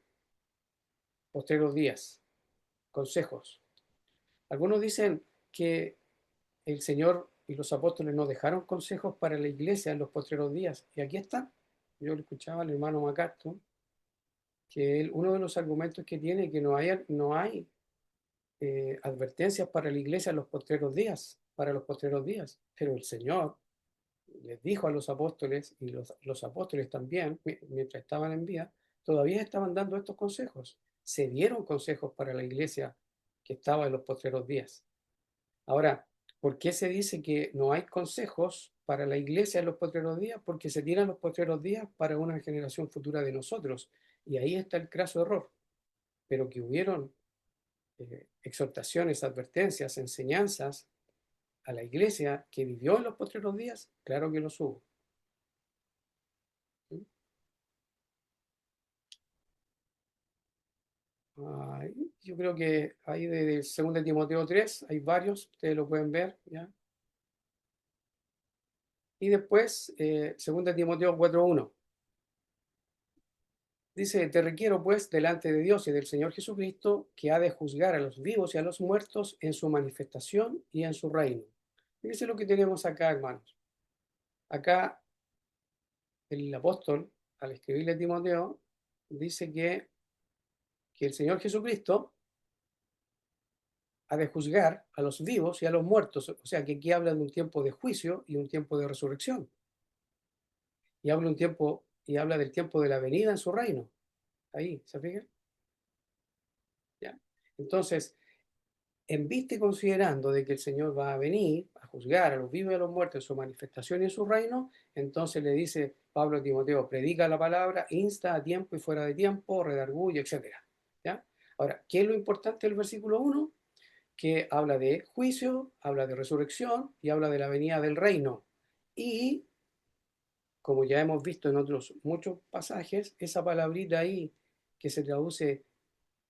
postreros días, consejos. Algunos dicen que el Señor y los apóstoles nos dejaron consejos para la iglesia en los postreros días. Y aquí está. Yo le escuchaba al hermano MacArthur que uno de los argumentos que tiene es que no hay advertencias para la iglesia en los postreros días, para los postreros días. Pero el Señor les dijo a los apóstoles, y los apóstoles también, mientras estaban en vida, todavía estaban dando estos consejos. Se dieron consejos para la iglesia que estaba en los postreros días. Ahora, ¿por qué se dice que no hay consejos para la iglesia en los postreros días? Porque se tiran los postreros días para una generación futura de nosotros. Y ahí está el craso error. Pero que hubieron exhortaciones, advertencias, enseñanzas a la iglesia que vivió en los postreros días, claro que los hubo. ¿Sí? Yo creo que ahí de 2 Timoteo 3 hay varios, ustedes lo pueden ver, ¿ya? Y después, 2 Timoteo 4:1. Dice, te requiero pues delante de Dios y del Señor Jesucristo, que ha de juzgar a los vivos y a los muertos en su manifestación y en su reino. Fíjense lo que tenemos acá, hermanos. Acá el apóstol, al escribirle a Timoteo, dice que el Señor Jesucristo ha de juzgar a los vivos y a los muertos. O sea, que aquí habla de un tiempo de juicio y un tiempo de resurrección. Y habla del tiempo de la venida en su reino. Ahí, ¿se fijan? ¿Ya? Entonces, en vista y considerando de que el Señor va a venir a juzgar a los vivos y a los muertos en su manifestación y en su reino, entonces le dice Pablo a Timoteo, predica la palabra, insta a tiempo y fuera de tiempo, redarguye, etc. ¿Ya? Ahora, ¿qué es lo importante del versículo 1? Que habla de juicio, habla de resurrección y habla de la venida del reino. Y, como ya hemos visto en otros muchos pasajes, esa palabrita ahí que se traduce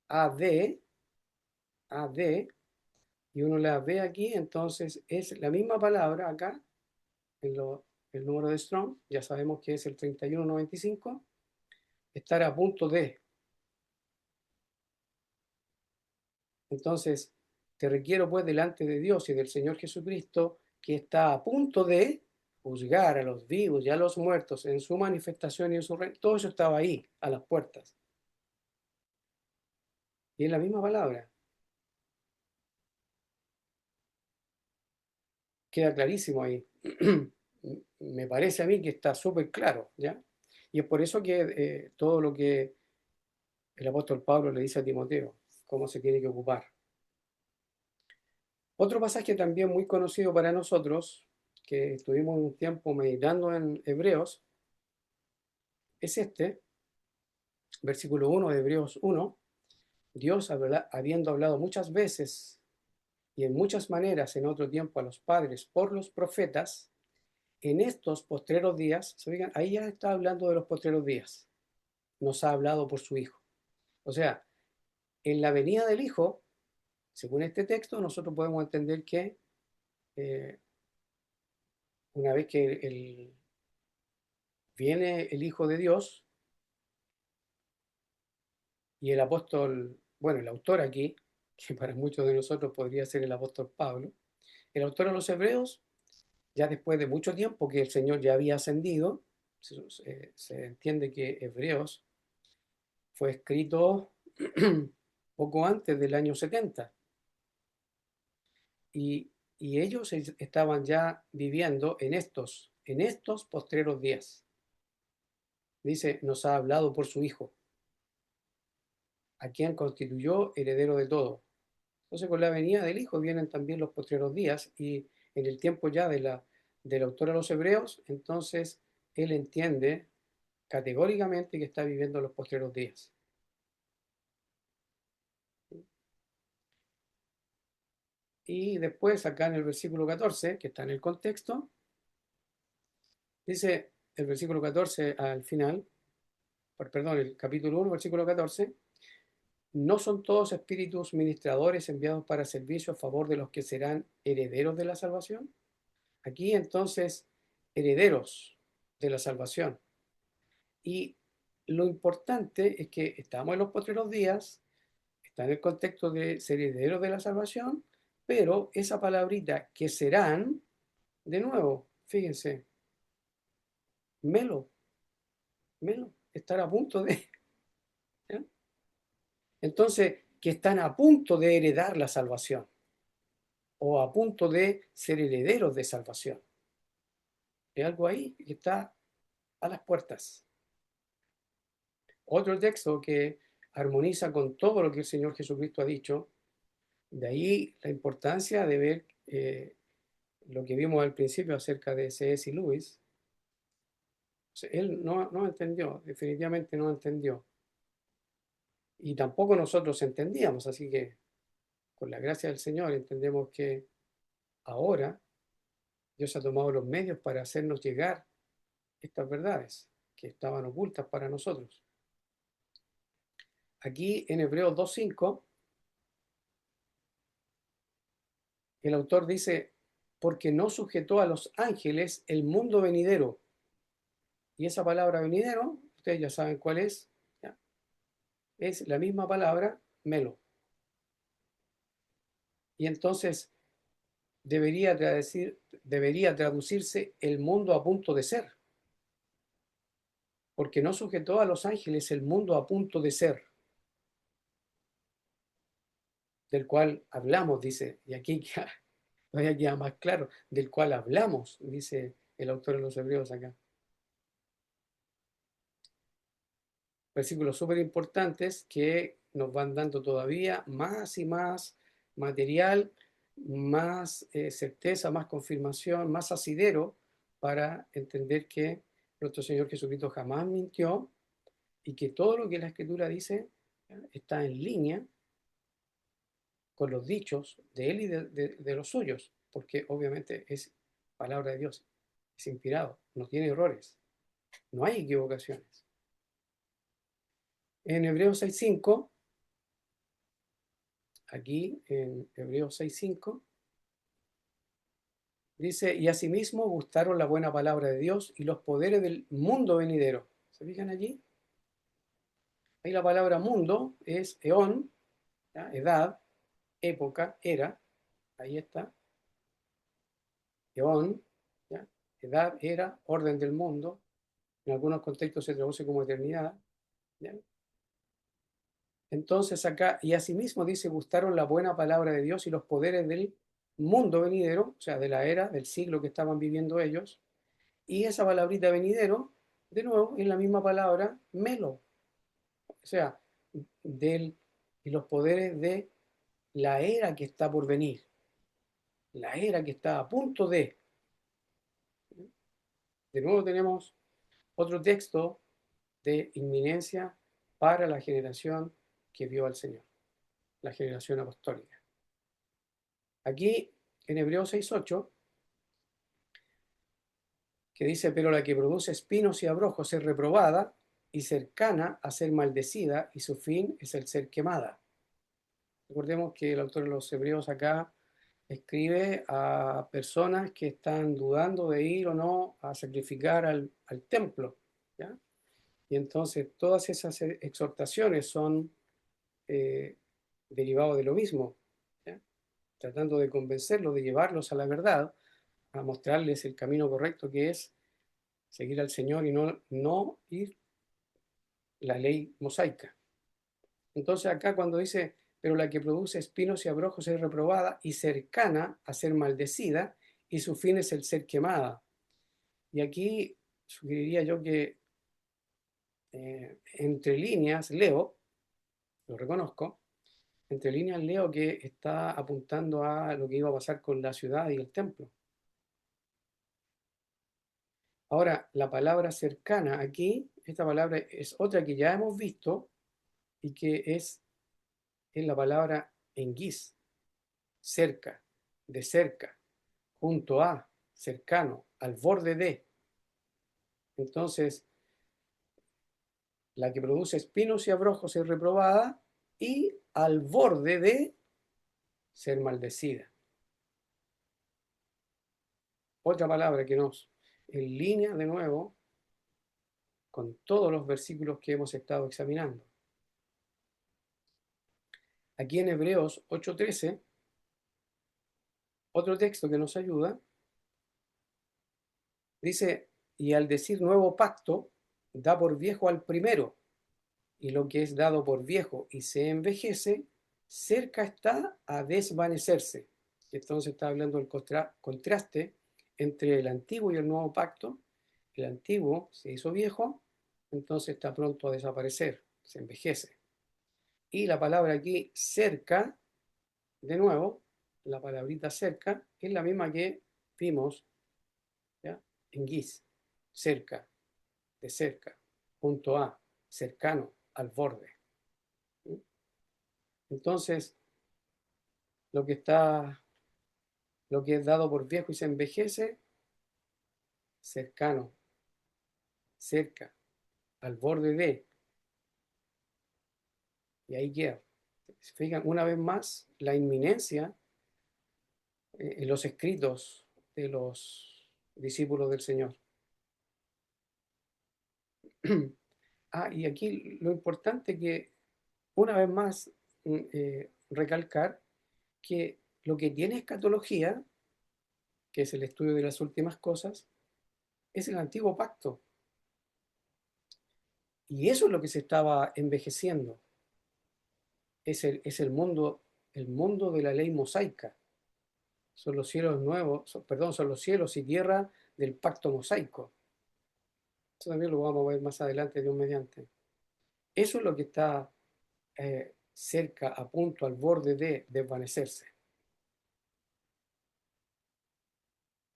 AD, AD, y uno la ve aquí, entonces es la misma palabra acá, en el número de Strong, ya sabemos que es el 3195, estar a punto de. Entonces, te requiero pues delante de Dios y del Señor Jesucristo, que está a punto de juzgar a los vivos y a los muertos en su manifestación y en su reino. Todo eso estaba ahí, a las puertas. Y es la misma palabra. Queda clarísimo ahí. Me parece a mí que está súper claro, ¿ya? Y es por eso que todo lo que el apóstol Pablo le dice a Timoteo, cómo se tiene que ocupar. Otro pasaje también muy conocido para nosotros, que estuvimos un tiempo meditando en Hebreos, es este, versículo 1 de Hebreos 1. Dios, habiendo hablado muchas veces y en muchas maneras en otro tiempo a los padres por los profetas, en estos postreros días, ¿se fijan? Ahí ya está hablando de los postreros días, nos ha hablado por su Hijo. O sea, en la venida del Hijo, según este texto, nosotros podemos entender que eh, una vez que viene el Hijo de Dios y el apóstol, bueno, el autor aquí, que para muchos de nosotros podría ser el apóstol Pablo, el autor a los Hebreos, ya después de mucho tiempo que el Señor ya había ascendido, se entiende que Hebreos fue escrito poco antes del año 70 y, y ellos estaban ya viviendo en estos postreros días. Dice, nos ha hablado por su Hijo, a quien constituyó heredero de todo. Entonces, con la venida del Hijo vienen también los postreros días y en el tiempo ya del autor a los Hebreos, entonces él entiende categóricamente que está viviendo los postreros días. Y después, acá en el versículo 14, que está en el contexto, dice el versículo 14 al final, perdón, el capítulo 1, versículo 14, ¿no son todos espíritus ministradores enviados para servicio a favor de los que serán herederos de la salvación? Aquí entonces, herederos de la salvación. Y lo importante es que estamos en los postreros días, está en el contexto de ser herederos de la salvación, pero esa palabrita que serán, de nuevo, fíjense, melo, melo, estar a punto de... ¿ya? Entonces, que están a punto de heredar la salvación o a punto de ser herederos de salvación. Es algo ahí que está a las puertas. Otro texto que armoniza con todo lo que el Señor Jesucristo ha dicho, de ahí la importancia de ver lo que vimos al principio acerca de C.S. Lewis. O sea, él no entendió, definitivamente no entendió. Y tampoco nosotros entendíamos, así que con la gracia del Señor entendemos que ahora Dios ha tomado los medios para hacernos llegar estas verdades que estaban ocultas para nosotros. Aquí en Hebreos 2.5, el autor dice, porque no sujetó a los ángeles el mundo venidero. Y esa palabra venidero, ustedes ya saben cuál es, ¿ya? Es la misma palabra, melo. Y entonces debería traducirse el mundo a punto de ser. Porque no sujetó a los ángeles el mundo a punto de ser, del cual hablamos, dice, y aquí todavía queda más claro, del cual hablamos, dice el autor de los Hebreos acá. Versículos súper importantes que nos van dando todavía más y más material, más certeza, más confirmación, más asidero para entender que nuestro Señor Jesucristo jamás mintió y que todo lo que la Escritura dice está en línea con los dichos de Él y de los suyos, porque obviamente es palabra de Dios, es inspirado, no tiene errores, no hay equivocaciones. En Hebreos 6.5, aquí en Hebreos 6.5, dice, y asimismo gustaron la buena palabra de Dios y los poderes del mundo venidero. ¿Se fijan allí? Ahí la palabra mundo es eón, ¿ya? Edad, época, era, ahí está, eón, ¿ya? Edad, era, orden del mundo, en algunos contextos se traduce como eternidad, ¿ya? Entonces acá, y asimismo dice, gustaron la buena palabra de Dios y los poderes del mundo venidero, o sea, de la era, del siglo que estaban viviendo ellos, y esa palabrita venidero, de nuevo, es la misma palabra melo, o sea, y los poderes de la era que está por venir, la era que está a punto de. De nuevo tenemos otro texto de inminencia para la generación que vio al Señor, la generación apostólica. Aquí en Hebreos 6.8, que dice, pero la que produce espinos y abrojos es reprobada y cercana a ser maldecida, y su fin es el ser quemada. Recordemos que el autor de los Hebreos acá escribe a personas que están dudando de ir o no a sacrificar al templo, ¿ya? Y entonces todas esas exhortaciones son eh, derivados de lo mismo, ¿ya? Tratando de convencerlos, de llevarlos a la verdad, a mostrarles el camino correcto que es seguir al Señor y no ir la ley mosaica. Entonces acá cuando dice, pero la que produce espinos y abrojos es reprobada y cercana a ser maldecida, y su fin es el ser quemada. Y aquí sugeriría yo que entre líneas leo, lo reconozco, entre líneas leo que está apuntando a lo que iba a pasar con la ciudad y el templo. Ahora, la palabra cercana aquí, esta palabra es otra que ya hemos visto y que es la palabra enguis, cerca. de cerca, junto a, cercano, al borde de. Entonces, la que produce espinos y abrojos es reprobada y al borde de ser maldecida. Otra palabra que nos en línea de nuevo con todos los versículos que hemos estado examinando. Aquí en Hebreos 8:13, otro texto que nos ayuda, dice, y al decir nuevo pacto, da por viejo al primero, y lo que es dado por viejo y se envejece, cerca está a desvanecerse. Entonces está hablando del contraste entre el antiguo y el nuevo pacto. El antiguo se hizo viejo, entonces está pronto a desaparecer, se envejece. Y la palabra aquí, cerca, de nuevo, la palabrita cerca, es la misma que vimos, ¿ya?, en Gis, cerca, de cerca, junto a, cercano, al borde. Entonces, lo que está, lo que es dado por viejo y se envejece, cercano, cerca, al borde de, y ahí queda. Se fijan una vez más la inminencia en los escritos de los discípulos del Señor. Y aquí lo importante que, una vez más, recalcar que lo que tiene escatología, que es el estudio de las últimas cosas, es el antiguo pacto. Y eso es lo que se estaba envejeciendo. Es el mundo de la ley mosaica. Son los cielos nuevos, son los cielos y tierra del pacto mosaico. Eso también lo vamos a ver más adelante, Dios mediante. Eso es lo que está cerca, a punto, al borde de desvanecerse.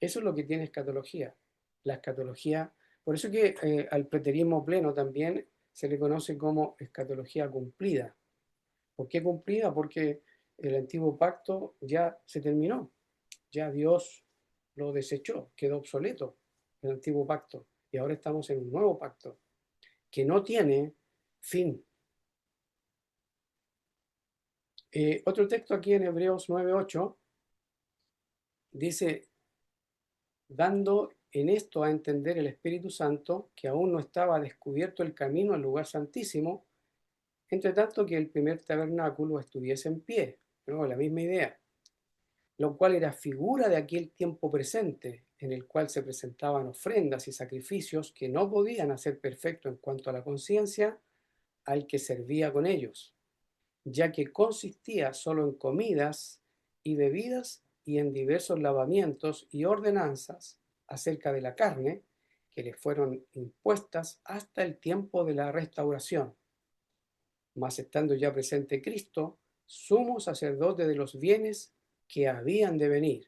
Eso es lo que tiene escatología. La escatología, por eso que al preterismo pleno también se le conoce como escatología cumplida. ¿Por qué cumplida? Porque el antiguo pacto ya se terminó, ya Dios lo desechó, quedó obsoleto el antiguo pacto y ahora estamos en un nuevo pacto que no tiene fin. Otro texto aquí en Hebreos 9:8 dice, dando en esto a entender el Espíritu Santo que aún no estaba descubierto el camino al lugar santísimo, entre tanto que el primer tabernáculo estuviese en pie. ¿No? La misma idea, lo cual era figura de aquel tiempo presente, en el cual se presentaban ofrendas y sacrificios que no podían hacer perfecto en cuanto a la conciencia al que servía con ellos, ya que consistía solo en comidas y bebidas y en diversos lavamientos y ordenanzas acerca de la carne que le fueron impuestas hasta el tiempo de la restauración. Mas estando ya presente Cristo, sumo sacerdote de los bienes que habían de venir,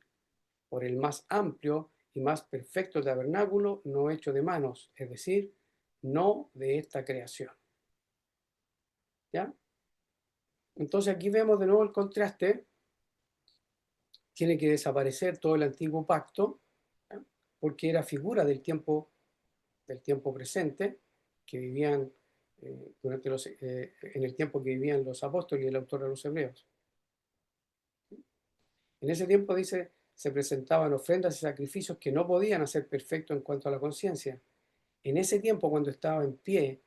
por el más amplio y más perfecto tabernáculo no hecho de manos, es decir, no de esta creación. ¿Ya? Entonces aquí vemos de nuevo el contraste. Tiene que desaparecer todo el antiguo pacto, ¿ya?, porque era figura del tiempo presente, que vivían en el tiempo que vivían los apóstoles y el autor de los Hebreos. En ese tiempo, dice, se presentaban ofrendas y sacrificios que no podían hacer perfecto en cuanto a la conciencia. En ese tiempo, cuando estaba en pie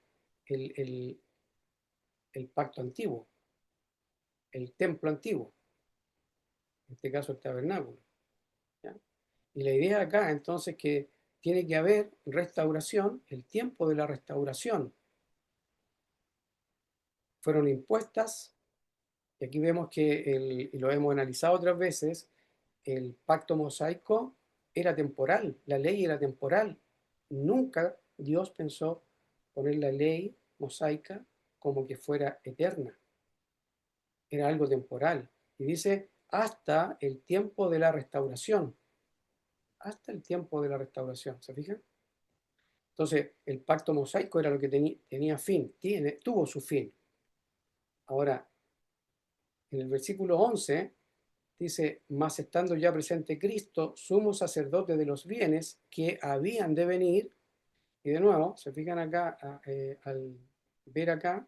el, el, el pacto antiguo, el templo antiguo, en este caso el tabernáculo, ¿ya? Y la idea acá, entonces, que tiene que haber restauración, el tiempo de la restauración. Fueron impuestas, y aquí vemos que, y lo hemos analizado otras veces, el pacto mosaico era temporal, la ley era temporal. Nunca Dios pensó poner la ley mosaica como que fuera eterna. Era algo temporal. Y dice, hasta el tiempo de la restauración. Hasta el tiempo de la restauración, ¿se fijan? Entonces, el pacto mosaico era lo que tenía fin, tuvo su fin. Ahora, en el versículo 11 dice, mas estando ya presente Cristo, sumo sacerdote de los bienes que habían de venir. Y de nuevo, se fijan acá, al ver acá,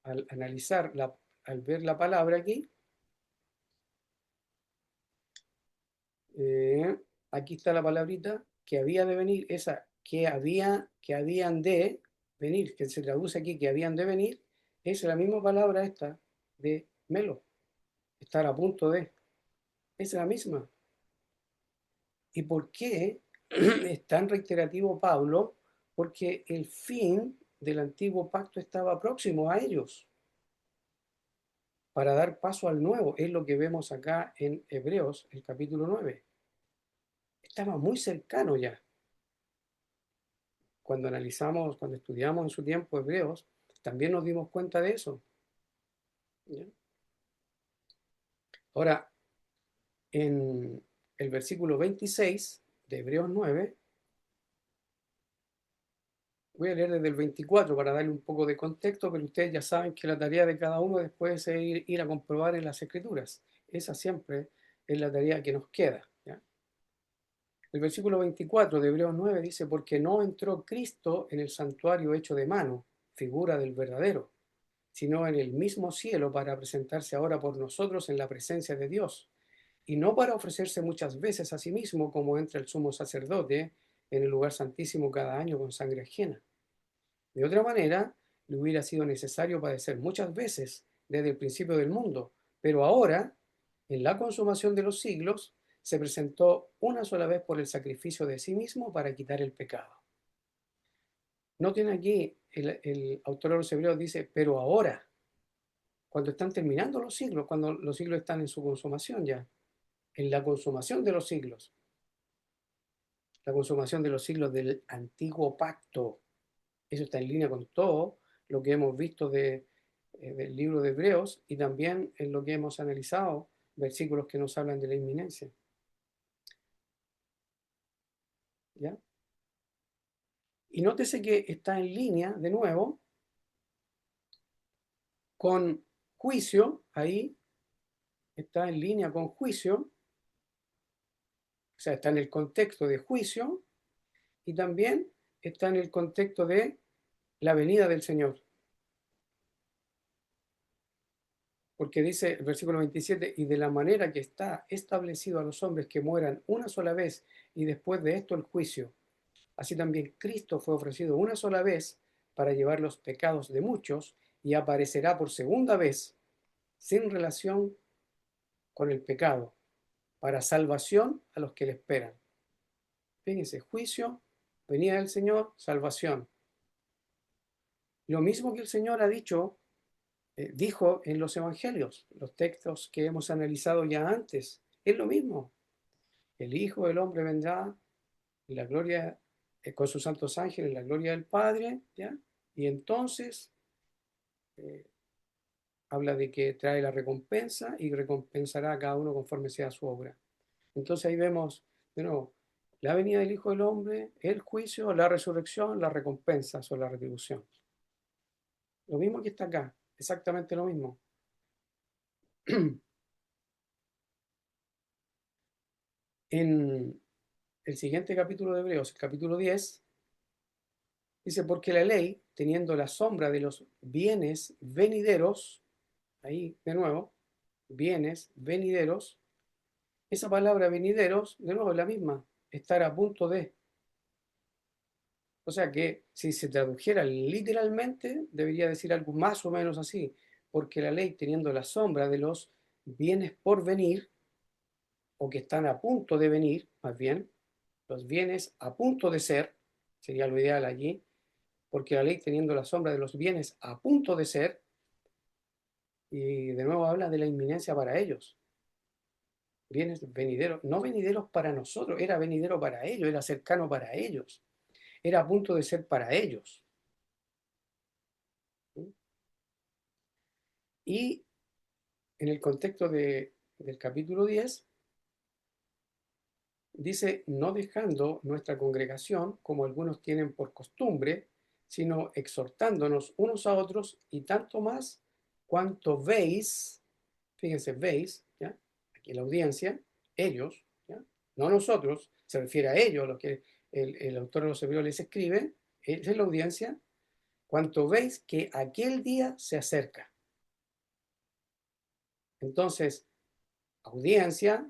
al analizar, al ver la palabra aquí, eh, aquí está la palabrita que había de venir, esa que habían de venir, que se traduce aquí que habían de venir, es la misma palabra esta de melo, estar a punto de, es la misma. ¿Y por qué es tan reiterativo Pablo? Porque el fin del antiguo pacto estaba próximo a ellos para dar paso al nuevo. Es lo que vemos acá en Hebreos, el capítulo 9. Estaba muy cercano ya. Cuando analizamos, cuando estudiamos en su tiempo Hebreos, también nos dimos cuenta de eso. ¿Ya? Ahora, en el versículo 26 de Hebreos 9, voy a leer desde el 24 para darle un poco de contexto, pero ustedes ya saben que la tarea de cada uno después es ir a comprobar en las Escrituras. Esa siempre es la tarea que nos queda. ¿Ya? El versículo 24 de Hebreos 9 dice, porque no entró Cristo en el santuario hecho de mano, figura del verdadero, sino en el mismo cielo para presentarse ahora por nosotros en la presencia de Dios, y no para ofrecerse muchas veces a sí mismo como entra el sumo sacerdote en el lugar santísimo cada año con sangre ajena. De otra manera, le hubiera sido necesario padecer muchas veces desde el principio del mundo, pero ahora, en la consumación de los siglos, se presentó una sola vez por el sacrificio de sí mismo para quitar el pecado. Noten aquí, el autor de los Hebreos dice, pero ahora, cuando están terminando los siglos, cuando los siglos están en su consumación ya, en la consumación de los siglos, la consumación de los siglos del antiguo pacto. Eso está en línea con todo lo que hemos visto del libro de Hebreos y también en lo que hemos analizado, versículos que nos hablan de la inminencia. ¿Ya? Y nótese que está en línea, de nuevo, con juicio, ahí está en línea con juicio, o sea, está en el contexto de juicio y también está en el contexto de la venida del Señor. Porque dice el versículo 27, y de la manera que está establecido a los hombres que mueran una sola vez y después de esto el juicio, así también Cristo fue ofrecido una sola vez para llevar los pecados de muchos y aparecerá por segunda vez sin relación con el pecado, para salvación a los que le esperan. Fíjense, juicio, venida del Señor, salvación. Lo mismo que el Señor ha dijo en los evangelios, los textos que hemos analizado ya antes, es lo mismo. El Hijo del Hombre vendrá en la gloria, con sus santos ángeles, en la gloria del Padre, ¿ya? Y entonces eh, habla de que trae la recompensa y recompensará a cada uno conforme sea su obra. Entonces ahí vemos, de nuevo, la venida del Hijo del Hombre, el juicio, la resurrección, las recompensas o la retribución. Lo mismo que está acá, exactamente lo mismo. En el siguiente capítulo de Hebreos, el capítulo 10, dice, porque la ley, teniendo la sombra de los bienes venideros, ahí de nuevo, bienes venideros, esa palabra venideros, de nuevo es la misma, estar a punto de. O sea que si se tradujera literalmente, debería decir algo más o menos así, porque la ley, teniendo la sombra de los bienes por venir, o que están a punto de venir, más bien, los bienes a punto de ser, sería lo ideal allí, porque la ley teniendo la sombra de los bienes a punto de ser, y de nuevo habla de la inminencia para ellos, bienes venideros, no venideros para nosotros, era venidero para ellos, era cercano para ellos, era a punto de ser para ellos. Y en el contexto del capítulo 10, dice, no dejando nuestra congregación, como algunos tienen por costumbre, sino exhortándonos unos a otros, y tanto más cuanto veis fíjense, veis, ¿ya? Aquí la audiencia, ellos, ¿ya? No nosotros, se refiere a ellos, lo que el autor de los Hebreos les escribe, esa es la audiencia, cuanto veis que aquel día se acerca. Entonces, audiencia,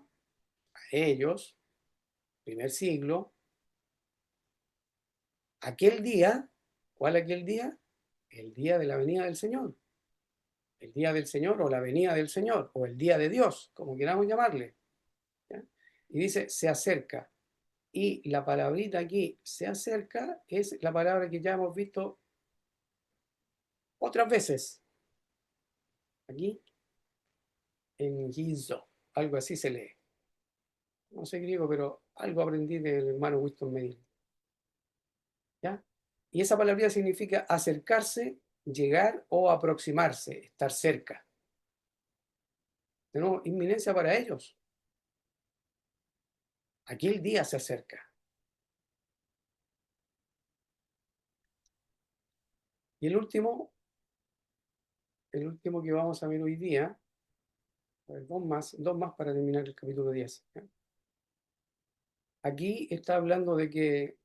a ellos, primer siglo, aquel día, ¿cuál aquel día? El día de la venida del Señor. El día del Señor o la venida del Señor o el día de Dios, como queramos llamarle. ¿Ya? Y dice, se acerca. Y la palabrita aquí, se acerca, es la palabra que ya hemos visto otras veces. Aquí, en Gizo, algo así se lee. No sé griego, pero algo aprendí del hermano Winston Medina. ¿Ya? Y esa palabra significa acercarse, llegar o aproximarse, estar cerca. De nuevo, inminencia para ellos. Aquel día se acerca. Y el último que vamos a ver hoy día, a ver, dos más para terminar el capítulo 10. ¿Ya? Aquí está hablando de que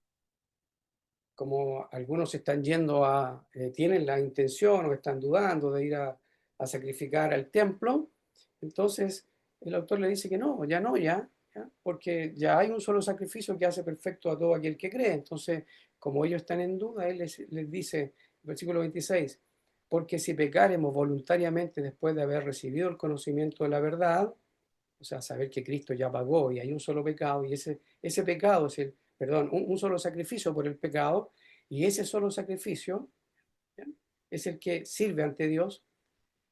como algunos están yendo tienen la intención o están dudando de ir a sacrificar al templo, entonces el autor le dice que no, ya no, ya, porque ya hay un solo sacrificio que hace perfecto a todo aquel que cree. Entonces, como ellos están en duda, él les dice, versículo 26, porque si pecaremos voluntariamente después de haber recibido el conocimiento de la verdad, o sea, saber que Cristo ya pagó y hay un solo pecado, y ese pecado es un solo sacrificio por el pecado, y ese solo sacrificio, ¿ya? Es el que sirve ante Dios,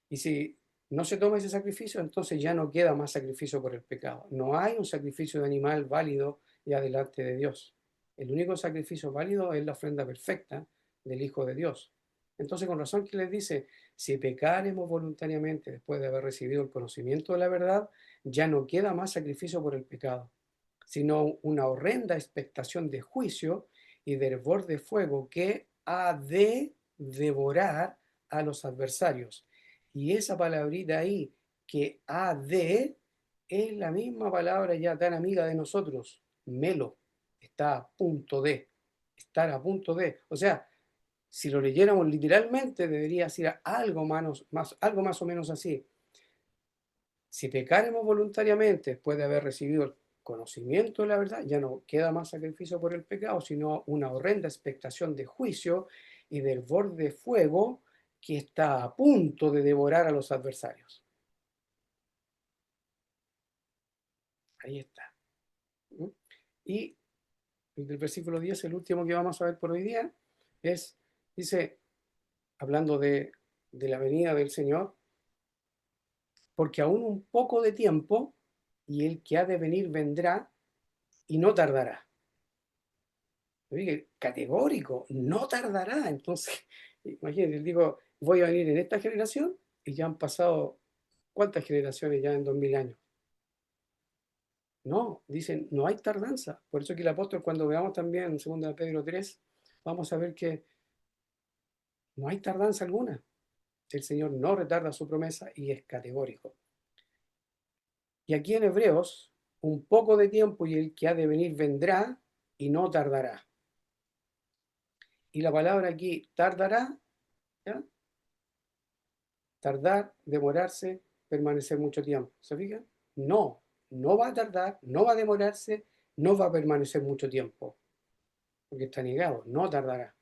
y si no se toma ese sacrificio, entonces ya no queda más sacrificio por el pecado. No hay un sacrificio de animal válido ya delante de Dios. El único sacrificio válido es la ofrenda perfecta del Hijo de Dios. Entonces, con razón que les dice, si pecaremos voluntariamente después de haber recibido el conocimiento de la verdad, ya no queda más sacrificio por el pecado, sino una horrenda expectación de juicio y de hervor de fuego que ha de devorar a los adversarios. Y esa palabrita ahí, que ha de, es la misma palabra ya tan amiga de nosotros, melo, está a punto de, estar a punto de. O sea, si lo leyéramos literalmente, debería ser algo más o menos así. Si pecaremos voluntariamente después de haber recibido el conocimiento de la verdad, ya no queda más sacrificio por el pecado, sino una horrenda expectación de juicio y del borde de fuego que está a punto de devorar a los adversarios. Ahí está. Y el versículo 10, el último que vamos a ver por hoy día, dice, hablando de la venida del Señor, porque aún un poco de tiempo y el que ha de venir vendrá y no tardará. Oye, categórico, no tardará. Entonces, imagínense, digo, voy a venir en esta generación y ya han pasado, ¿cuántas generaciones ya en 2000 años? No, dicen, no hay tardanza. Por eso que el apóstol, cuando veamos también en 2 Pedro 3, vamos a ver que no hay tardanza alguna. El Señor no retarda su promesa y es categórico. Y aquí en Hebreos, un poco de tiempo y el que ha de venir vendrá y no tardará. Y la palabra aquí, tardará, ¿ya? Tardar, demorarse, permanecer mucho tiempo. ¿Se fijan? No, no va a tardar, no va a demorarse, no va a permanecer mucho tiempo, porque está negado, no tardará.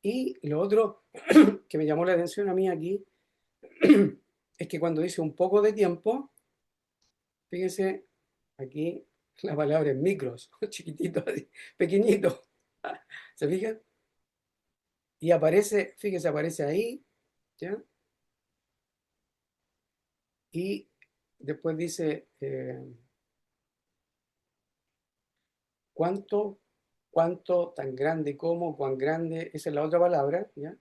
Y lo otro que me llamó la atención a mí aquí es que cuando dice un poco de tiempo, fíjense, aquí la palabra es micros, chiquitito, pequeñito. ¿Se fijan? Y aparece, fíjense, aparece ahí, ¿ya? Y después dice, ¿cuánto, cuánto, tan grande como, cuán grande? Esa es la otra palabra, ¿ya?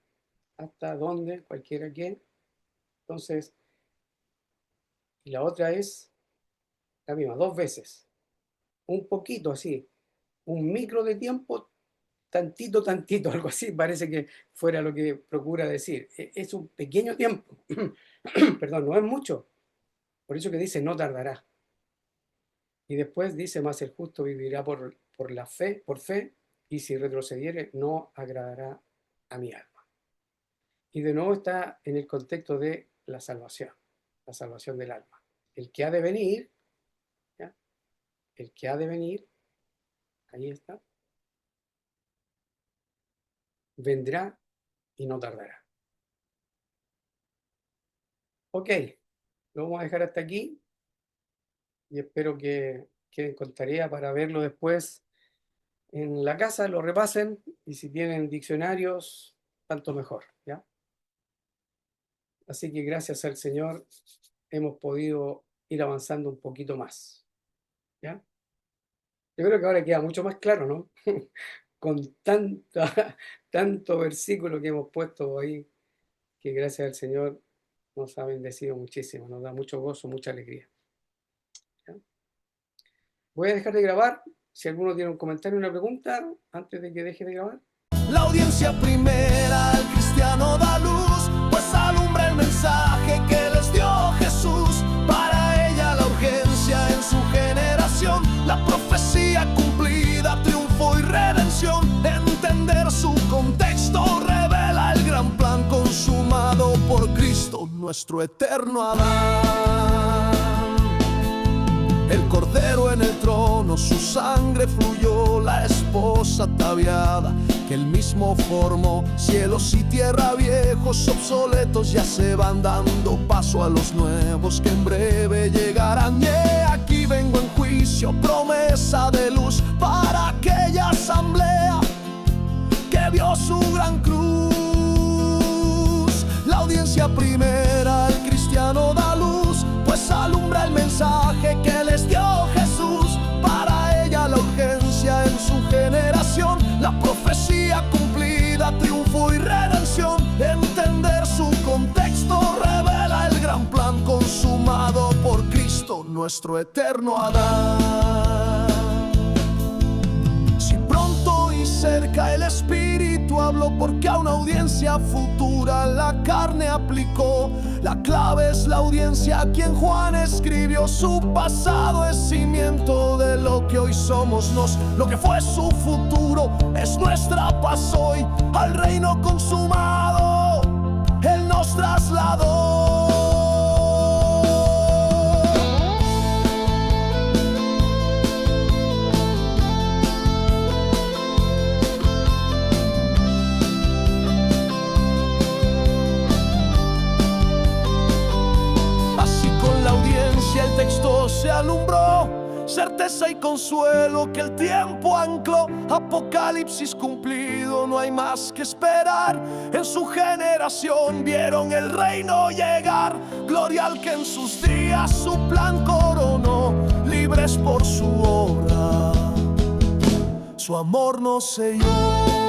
Hasta dónde, cualquiera que. Entonces, y la otra es la misma, dos veces. Un poquito así, un micro de tiempo tantito, tantito, algo así, parece que fuera lo que procura decir. Es un pequeño tiempo, perdón, no es mucho. Por eso que dice, no tardará. Y después dice, más el justo vivirá por la fe, por fe, y si retrocediere, no agradará a mi alma. Y de nuevo está en el contexto de la salvación del alma. El que ha de venir, ¿ya? El que ha de venir, ahí está, vendrá y no tardará. Ok, lo vamos a dejar hasta aquí y espero que queden con tarea para verlo después en la casa, lo repasen y si tienen diccionarios, tanto mejor, ¿ya? Así que gracias al Señor hemos podido ir avanzando un poquito más, ¿ya? Yo creo que ahora queda mucho más claro, ¿no? Con tanto versículo que hemos puesto ahí, que gracias al Señor nos ha bendecido muchísimo, nos da mucho gozo, mucha alegría. ¿Ya? Voy a dejar de grabar. Si alguno tiene un comentario, una pregunta, antes de que deje de grabar.
La audiencia primera al cristiano da luz, pues alumbra el mensaje que les dio Jesús. Para ella la urgencia en su generación, la profecía cumplida, triunfo y redención. Entender su contexto revela el gran plan consumado por Cristo, nuestro eterno Adán. El cordero en el trono, su sangre fluyó, la esposa ataviada que él mismo formó. Cielos y tierra viejos, obsoletos, ya se van dando paso a los nuevos que en breve llegarán. Y aquí vengo en juicio, promesa de luz para aquella asamblea que vio su gran cruz. La audiencia primera al cristiano da luz, pues alumbra el mensaje que les dio Jesús. Para ella la urgencia en su generación, la profecía cumplida, triunfo y redención. Entender su contexto revela el gran plan consumado por Cristo, nuestro eterno Adán. Si pronto y cerca el Espíritu habló, porque a una audiencia futura la carne aplicó. La clave es la audiencia a quien Juan escribió. Su pasado es cimiento de lo que hoy somos nos. Lo que fue su futuro es nuestra paz hoy. Al reino consumado Él nos trasladó. El texto se alumbró, certeza y consuelo que el tiempo ancló. Apocalipsis cumplido, no hay más que esperar. En su generación vieron el reino llegar. Gloria al que en sus días su plan coronó. Libres por su obra, su amor nos selló.